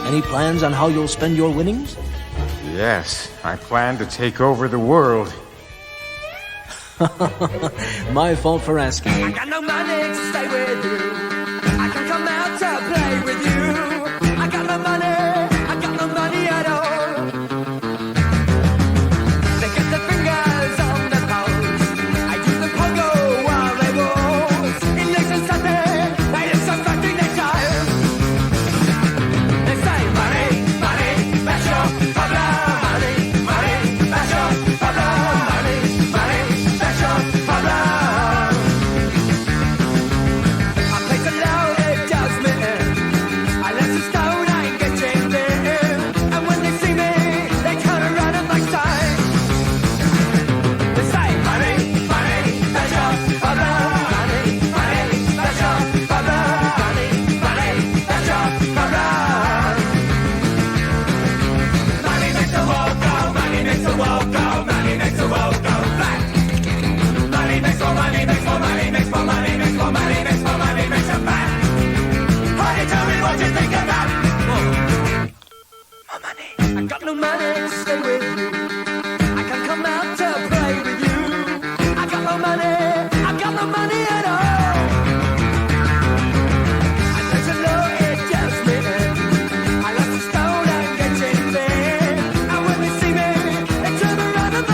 Any plans on how you'll spend your winnings? Yes, I plan to take over the world. My fault for asking. I got no money to stay with you. I can come out to play with you. I got no money at all. They get their fingers on the pulse. I do the pogo while they waltz. It looks uncertain, they look so fucking they time. They say money, money, that's your problem. Money, money, that's your problem. Money, money, that's your problem. I place a loaded judgment. I left a stone, I ain't getting there. And when they see me, they turn around and like sign. They say money, money, that's your problem. Money, money, that's your problem. Money, money, that's your problem. Money makes the world go. Money makes the world go. Money makes the world go black. Money makes more money, makes more money, makes more money, makes more money, makes more money, makes it back. Honey, tell me what you think about more money. I got no money to stay with you. I can come out to play with you. I got no money at all. I place a loaded judgment. I left a stone and getting there. And when they see me, they turn around and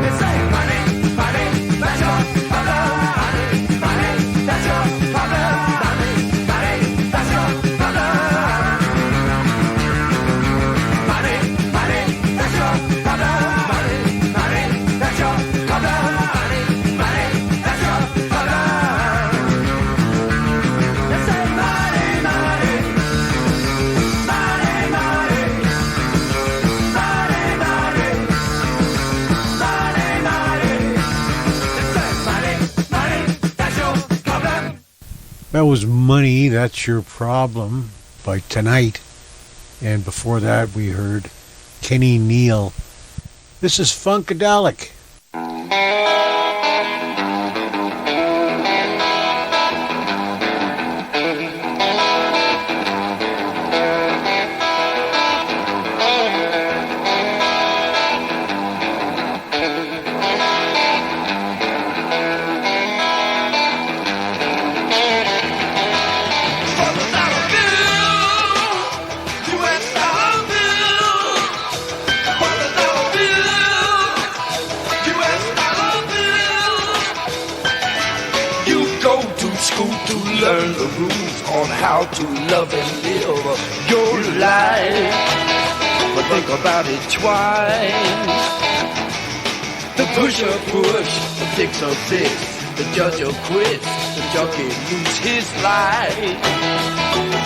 they say, money, money, that's your problem. Money, money, that's your problem. Money, money, that's your problem. Money, money, that's your problem. Money, money, that's your problem. Money, money, that's your problem. They say money, money, money, money, money, money, money, money. They say money, money, that's your problem. That was Money, That's Your Problem by Tonight. And before that, we heard Kenny Neal. This is Funkadelic. school to learn the rules on how to love and live your life. But think about it twice. The pusher push, the fixer fix, the judge quits, the junkie lose his life.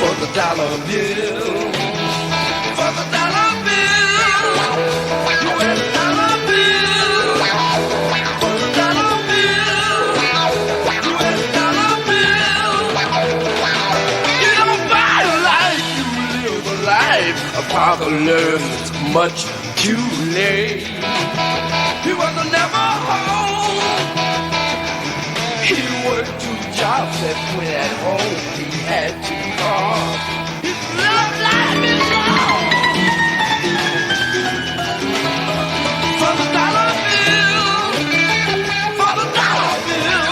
For the dollar bill, for the dollar bill, US dollar bill, for the dollar bill, US dollar bill. You don't buy a life, you live a life. A father learns much too late. He was never home. He worked 2 jobs and when at home he had 2 cars. His love life is wrong. For the dollar bill, for the dollar bill,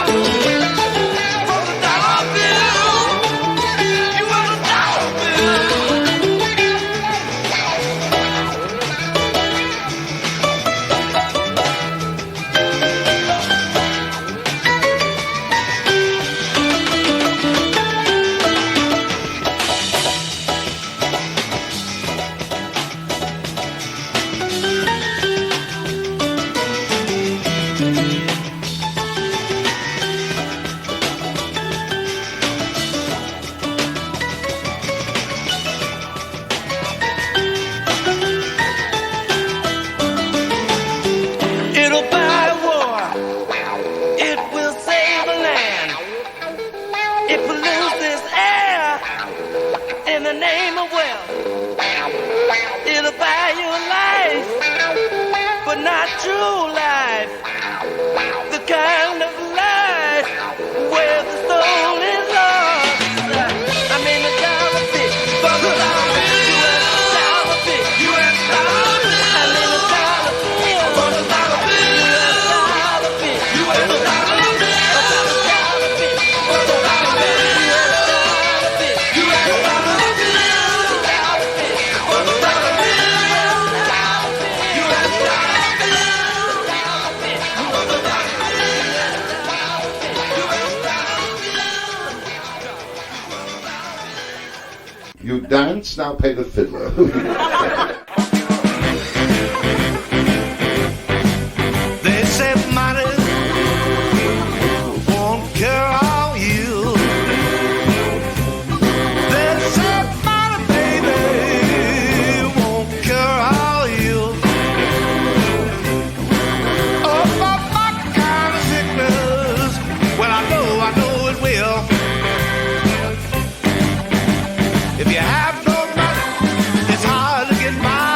for the dollar bill, you want a dollar bill. It'll buy war. It will save a land. It pollutes this air in the name of wealth. It'll buy your life, but not true life. The kind of life where the soul is lost. I mean the dollar bit, for the dollar bill, US dollar bit, US dollar bill. I mean the dollar bill, for the dollar bill, US dollar bit, US dollar bill. For the dollar bill, US dollar bit, US dollar bill. For the dollar bill, US dollar bit, US dollar bill. You dance, now pay the fiddler. They say money won't cure all you. They say money, baby, won't cure all you. Oh, for my kind of sickness, well, I know it will. If you have no money, it's hard to get by.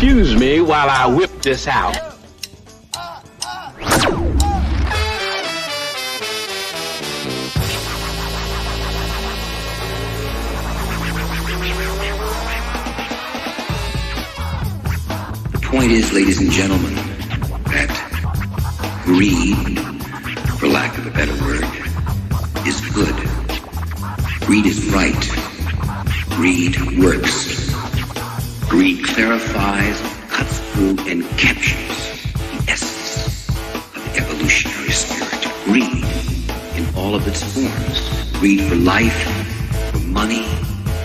excuse me while I whip this out. The point is, ladies and gentlemen, that greed, for lack of a better word, is good. Greed is right. Greed works. Greed clarifies, cuts through, and captures the essence of the evolutionary spirit. Greed in all of its forms. Greed for life, for money,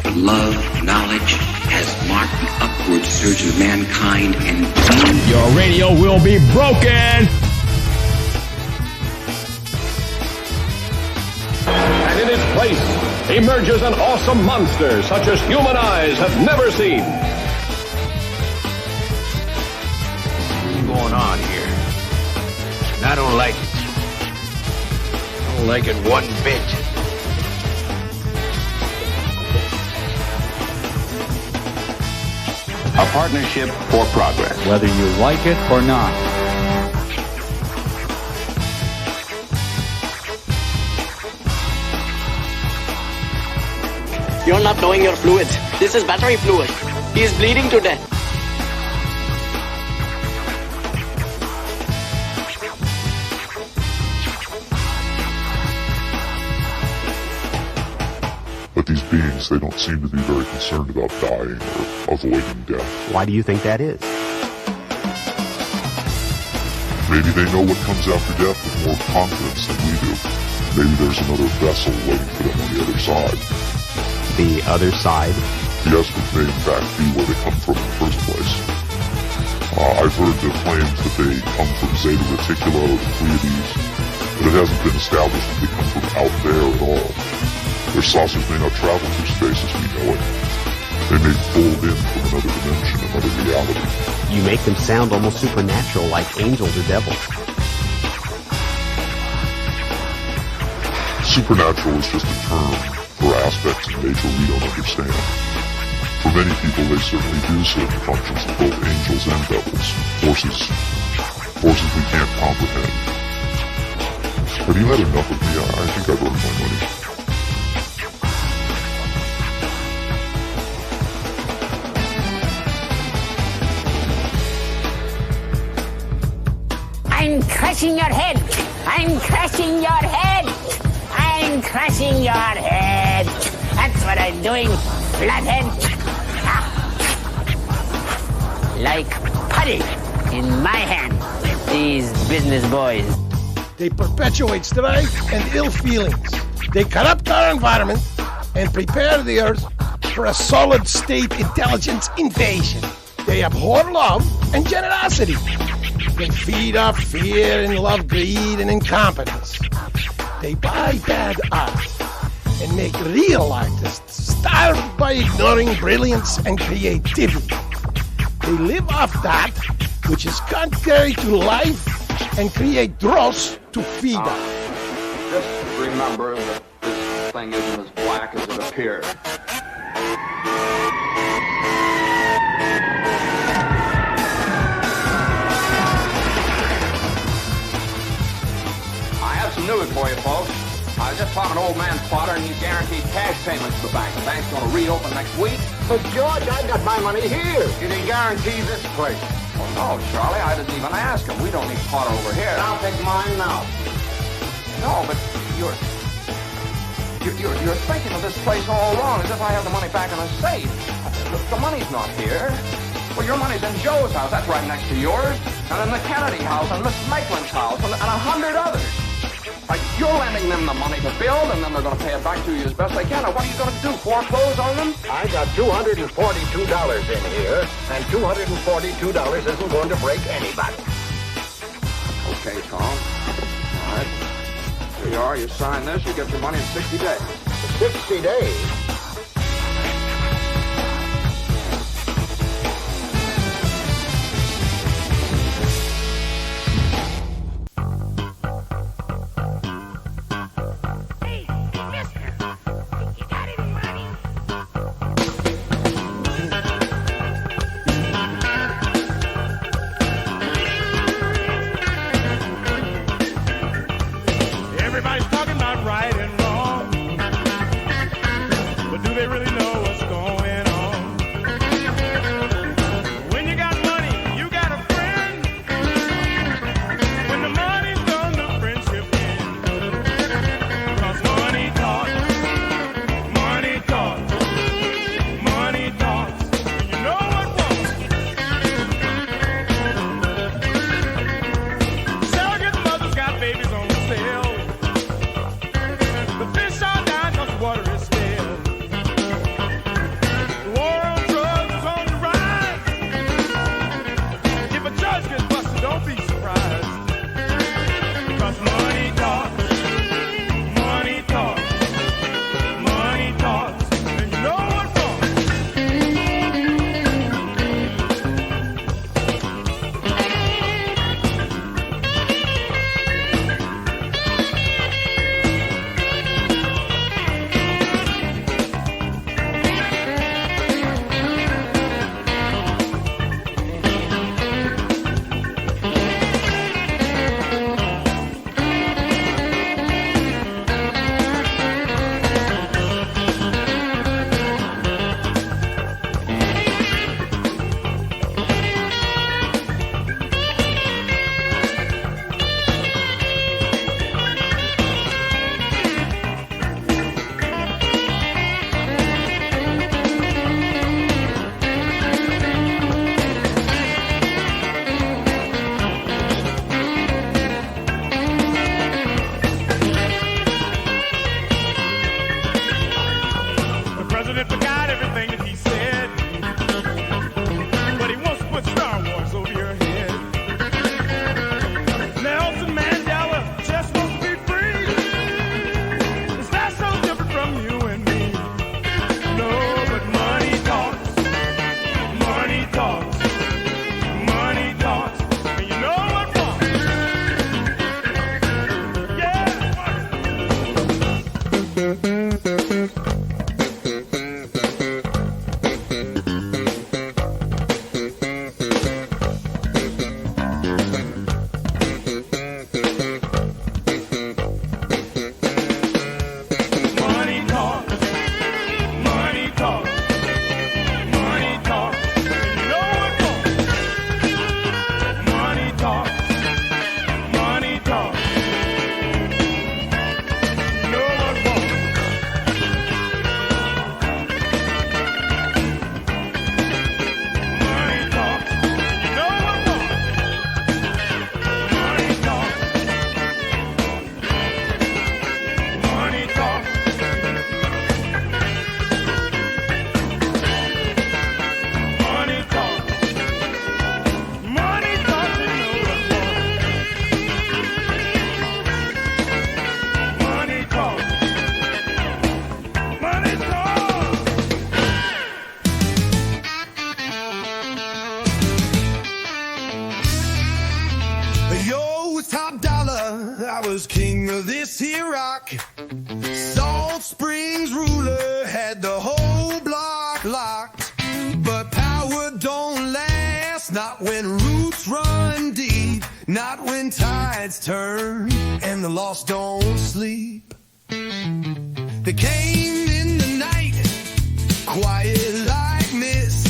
for love, knowledge, has marked the upward surge of mankind, and greed. Your radio will be broken! And in its place emerges an awesome monster such as human eyes have never seen. What's going on here? I don't like it. I don't like it one bit. A partnership for progress. Whether you like it or not. You're not knowing your fluids. This is battery fluid. He is bleeding to death. But these beings, they don't seem to be very concerned about dying or avoiding death. Why do you think that is? Maybe they know what comes after death with more confidence than we do. Maybe there's another vessel waiting for them on the other side. The other side? Yes, but may in fact be where they come from in the first place. I've heard the claims that they come from Zeta Reticula or the Pleiades, but it hasn't been established that they come from out there at all. Their saucers may not travel through space as we know it. They may fold in from another dimension, another reality. You make them sound almost supernatural, like angels or devils. Supernatural is just a term for aspects of nature we don't understand. For many people, they certainly do serve the functions of both angels and devils, forces we can't comprehend. Have you had enough of me? I think I've earned my money. I'm crushing your head! I'm crushing your head! I'm crushing your head! That's what I'm doing, flathead! Ah. Like putty in my hand, these business boys. They perpetuate strife and ill feelings. They corrupt our environment and prepare the earth for a solid-state intelligence invasion. They abhor love and generosity. They feed off fear and love greed and incompetence. They buy bad art and make real artists starved by ignoring brilliance and creativity. They live off that which is contrary to life and create dross to feed on. Just remember that this thing isn't as black as it appears. News for you, folks. I was just talking to old man Potter, and he's guaranteed cash payments to the bank. The bank's going to reopen next week. But George, I got my money here. Did he guarantee this place? Well, no, Charlie, I didn't even ask him. We don't need Potter over here. I'll take mine now. No, but you're thinking of this place all wrong, as if I have the money back in a safe. The money's not here. Well, your money's in Joe's house. That's right next to yours. And in the Kennedy house, and Miss Maitland's house, and 100 others. You're lending them the money to build, and then they're going to pay it back to you as best they can. Now, what are you going to do, foreclose on them? I got $242 in here, and $242 isn't going to break anybody. Okay, Tom. All right. Here you are. You sign this. You get your money in 60 days. 60 days? Yo, it's Topp Dollah, I was king of this here rock. Salt Springs ruler had the whole block locked. But power don't last, not when roots run deep, not when tides turn and the lost don't sleep. They came in the night, quiet like mist,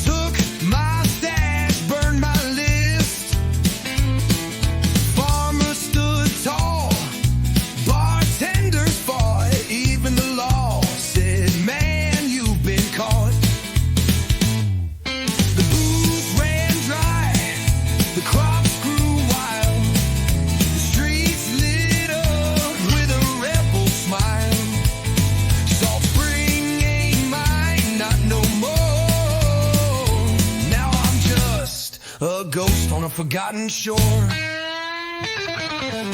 took my stash, burned my list. Farmers stood tall, bartenders fought, even the law said, man, you've been caught. The booze ran dry, the crops grew wild, the streets lit up with a rebel smile. Salt Spring ain't mine, not no more. Now I'm just a ghost on a forgotten shore.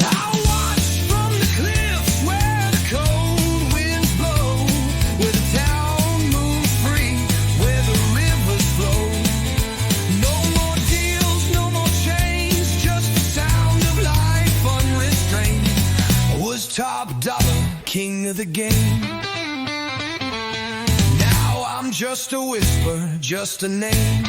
I watch from the cliffs where the cold winds blow, where the town moves free, where the rivers flow. No more deals, no more chains, just the sound of life unrestrained. I was Topp Dollah, king of the game. Now I'm just a whisper, just a name.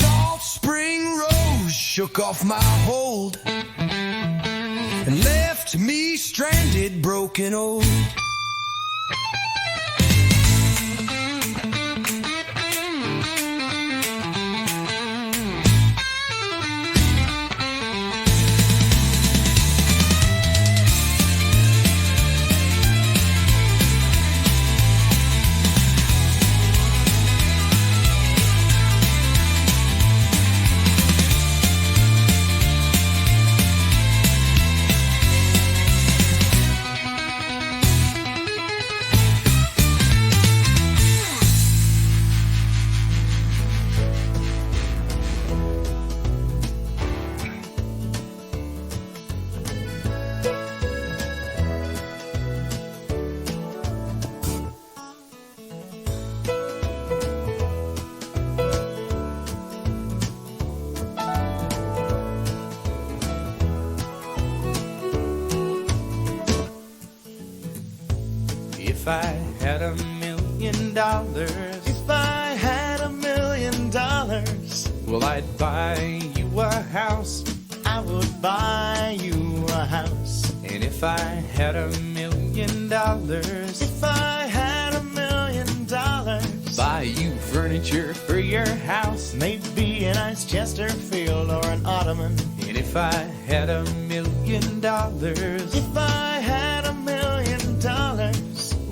Salt Spring Rose shook off my hold and left me stranded, broken old. If I had $1 million, if I had $1 million, well, I'd buy you a house. I would buy you a house. And if I had $1 million, if I had $1 million, buy you furniture for your house, maybe a nice Chesterfield or an ottoman. And if I had $1 million, if I had $1 million,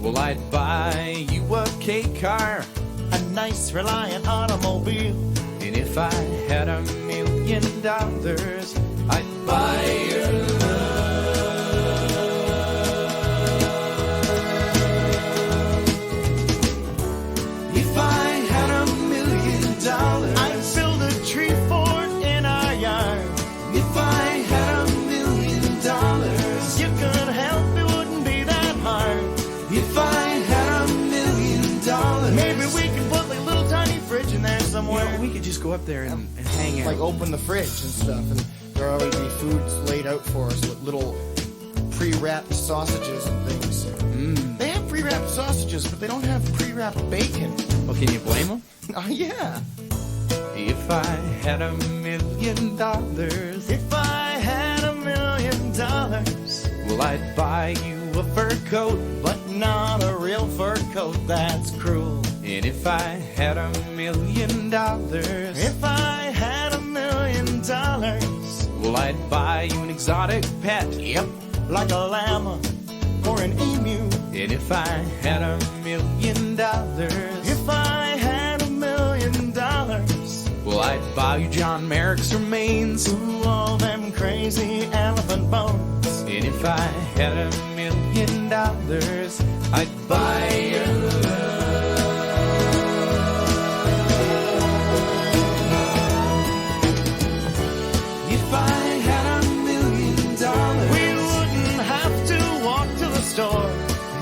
well, I'd buy you a K car, a nice Reliant automobile. And if I had $1 million, I'd buy your love. If I had $1 million, I'd build a tree fort in our yard. If I had $1 million, you could help, it wouldn't be that hard. If I had $1 million, maybe we could put like a little tiny fridge in there somewhere. You know, we could just go up there and hang out. Like open the fridge and stuff, and there already be foods laid out for us with little pre-wrapped sausages and things. They have pre-wrapped sausages, but they don't have pre-wrapped bacon. Well, can you blame them? Oh, yeah. If I had $1 million, If I had $1 million, well, I'd buy you a fur coat, but not a real fur coat, that's cruel. And if I had $1 million, if I had $1 million, well, I'd buy you an exotic pet. Yep, like a llama or an emu. And if I had $1 million, if I had $1 million, well, I'd buy you John Merrick's remains. Ooh, all them crazy elephant bones. And if I had $1 million, I'd buy you love. If I had $1 million, we wouldn't have to walk to the store.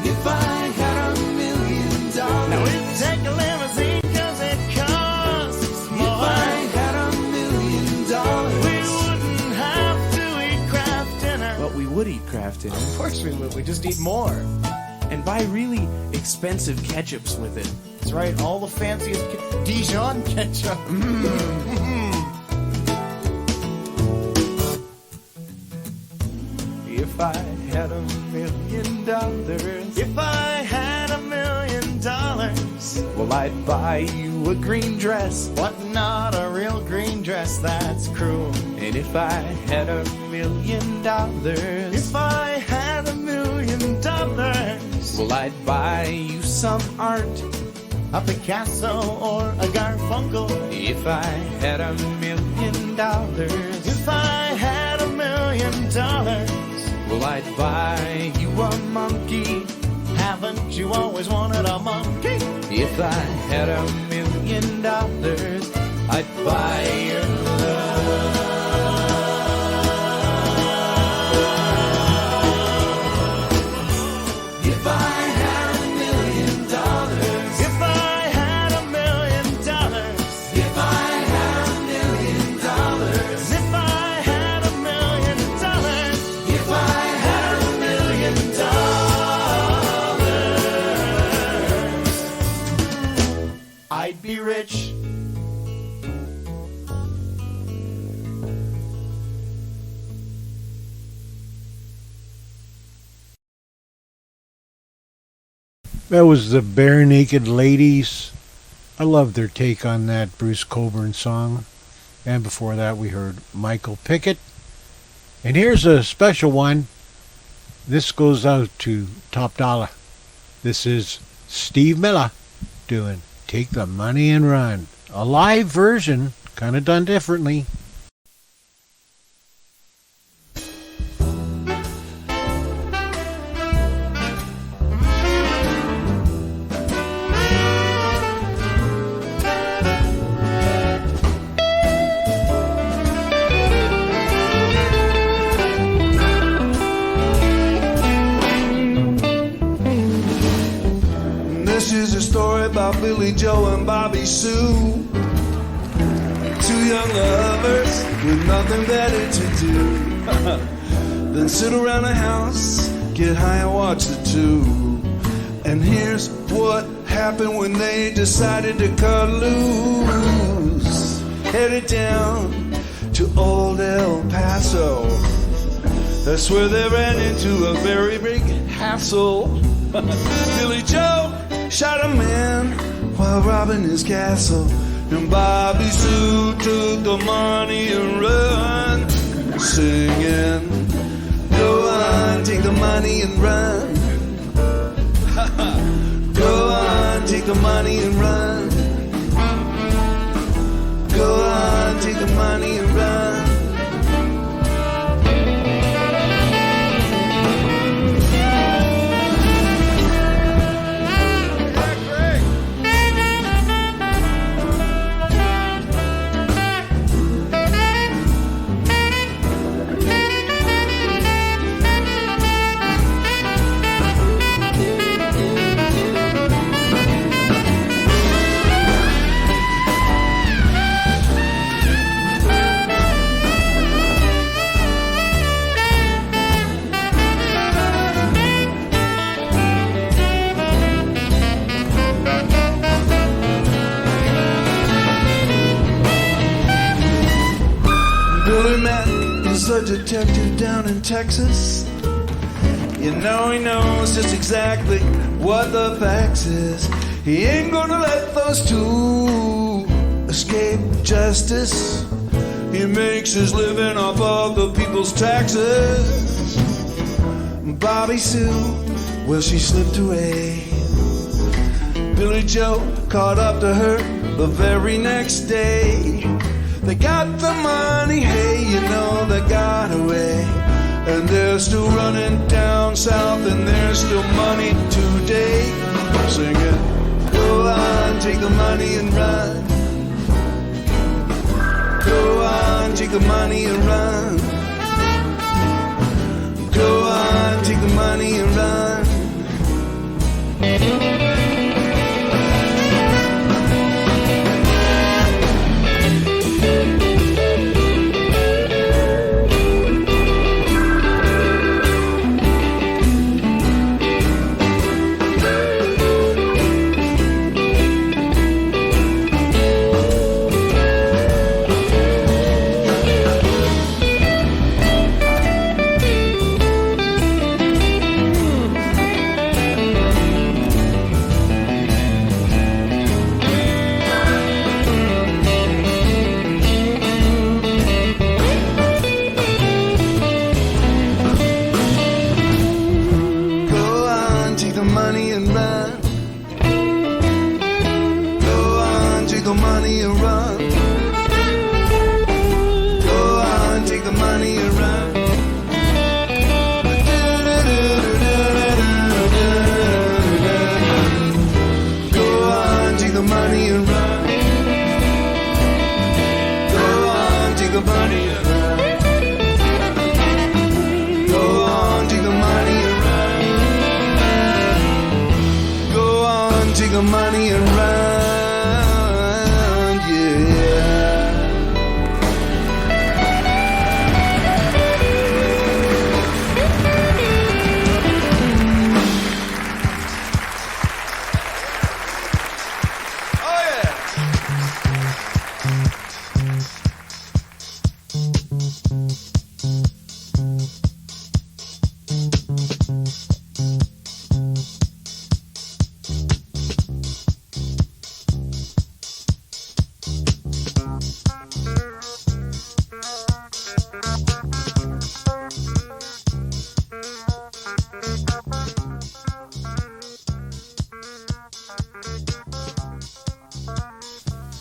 If I had $1 million, now we'd take a limousine 'cause it costs more. If I had $1 million, we wouldn't have to eat Kraft dinner. But we would eat Kraft dinner. Of course we would. We just eat more. And buy really expensive ketchups with it. That's right, all the fanciest Dijon ketchup. If I had $1 million, if I had $1 million, well, I'd buy you a green dress, but not a real green dress, that's cruel. And if I had $1 million, if I had $1 million, well, I'd buy you some art, a Picasso or a Garfunkel. If I had $1 million, if I had $1 million, well, I'd buy you a monkey. Haven't you always wanted a monkey? If I had $1 million, I'd buy your love. If I had $1 million, if I had $1 million, if I had $1 million, if I had $1 million, if I had $1 million, I'd be rich. That was the Bare Naked Ladies. I love their take on that Bruce Cockburn song. And before that we heard Michael Pickett. And here's a special one. This goes out to Topp Dollah. This is Steve Miller doing Take the Money and Run. A live version, kind of done differently. This is a story about Billy Joe and Bobby Sue. Two young lovers with nothing better to do than sit around a house, get high and watch the tube. And here's what happened when they decided to cut loose. Headed down to old El Paso. That's where they ran into a very big hassle. Billy Joe shot a man while robbing his castle. And Bobby Sue took the money and run, singing, go on, take the money and run. Go on, take the money and run. Go on, take the money and run. detective down in Texas. You know he knows just exactly what the facts is. He ain't gonna let those two escape justice. He makes his living off of the people's taxes. Bobby Sue, well, she slipped away. Billy Joe caught up to her the very next day. They got the money, hey, you know they got away. And they're still running down south, and there's still money today. Singing, go on, take the money and run. Go on, take the money and run. Go on, take the money and run.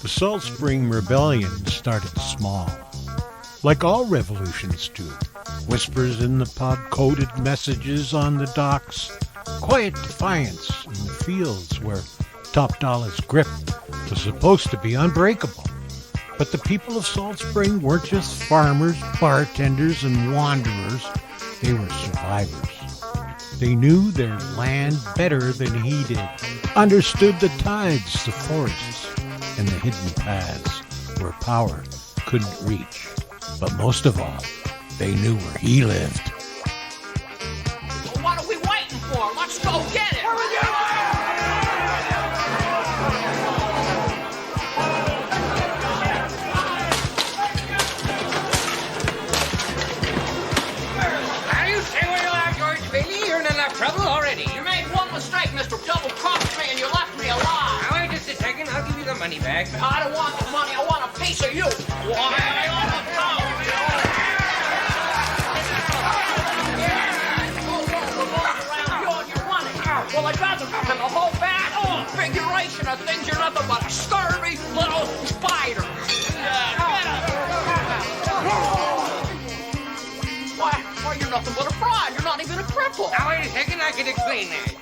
The Salt Spring Rebellion started small, like all revolutions do. Whispers in the pod-coded messages on the docks, quiet defiance in the fields where Topp Dollah's grip was supposed to be unbreakable. But the people of Salt Spring weren't just farmers, bartenders, and wanderers. They were survivors. They knew their land better than he did, understood the tides, the forests, and the hidden paths where power couldn't reach. But most of all, they knew where he lived. Well, what are we waiting for? Let's go get it! How do you say where you are, George Bailey? You're in enough trouble already. You made one mistake, Mr. Double-Crossed me, and you left me alive. Now, wait just a second. I'll give you the money back. I don't want the money. I want a piece of you. Why? Well, I'd rather than the whole bad configuration of things. You're nothing but a scurvy little spider. Why, you're nothing but a fraud. You're not even a cripple. Now, wait a second. I can explain that.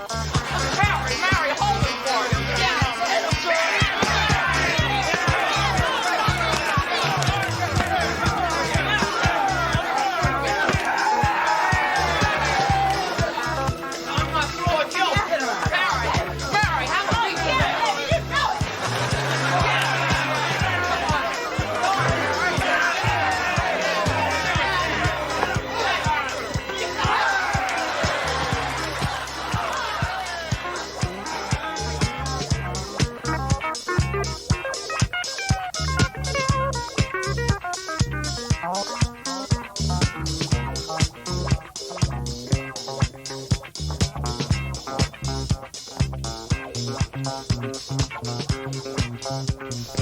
Mary, hold it for you.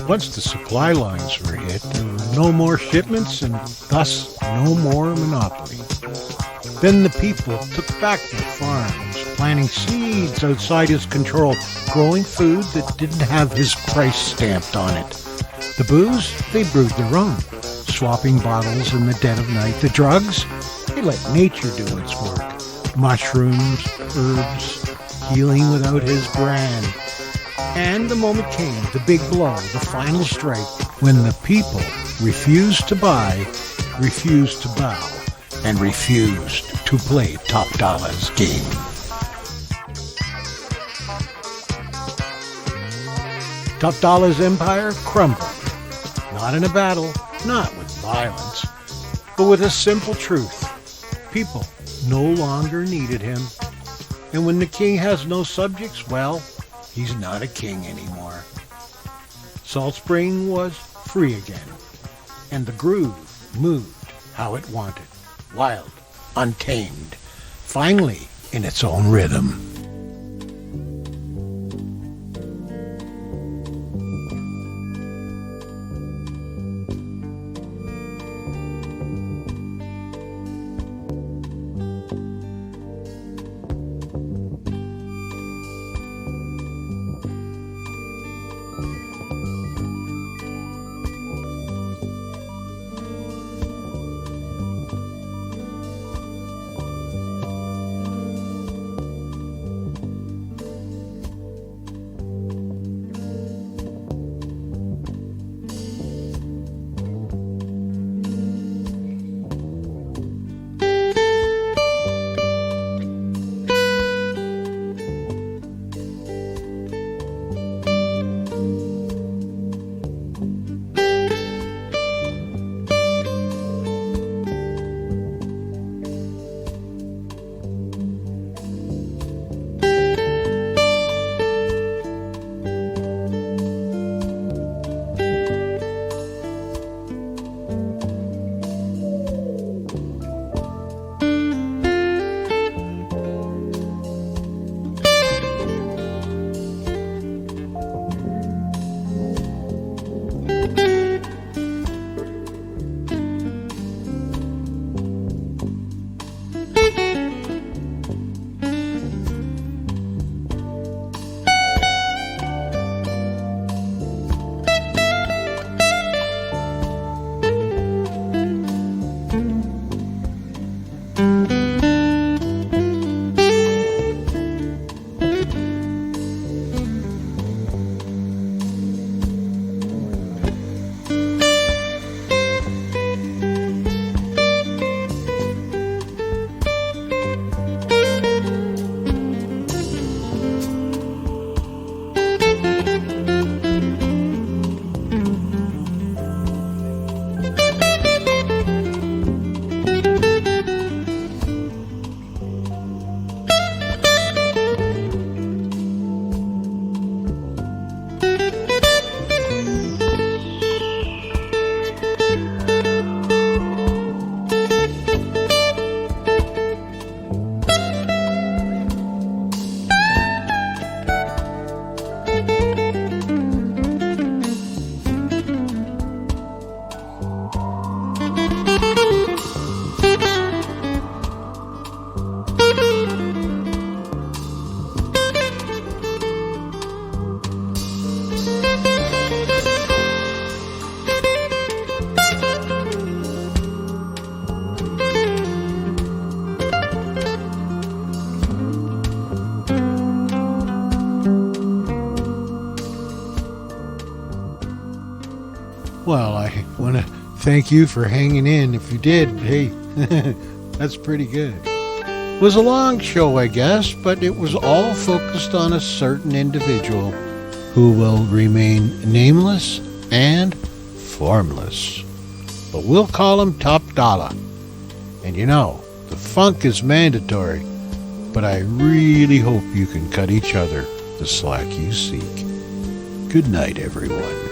Once the supply lines were hit, there were no more shipments and thus no more monopoly. Then the people took back their farms, planting seeds outside his control, growing food that didn't have his price stamped on it. The booze, they brewed their own, swapping bottles in the dead of night. The drugs, they let nature do its work. Mushrooms, herbs, healing without his brand. And the moment came, the big blow, the final strike, when the people refused to buy, refused to bow, and refused to play Topp Dollah's game. Topp Dollah's empire crumbled. Not in a battle, not with violence, but with a simple truth. People no longer needed him. And when the king has no subjects, well, he's not a king anymore. Salt Spring was free again, and the groove moved how it wanted, wild, untamed, finally in its own rhythm. Well, I want to thank you for hanging in. If you did, hey, that's pretty good. It was a long show, I guess, but it was all focused on a certain individual who will remain nameless and formless. But we'll call him Topp Dollah. And you know, the funk is mandatory, but I really hope you can cut each other the slack you seek. Good night, everyone.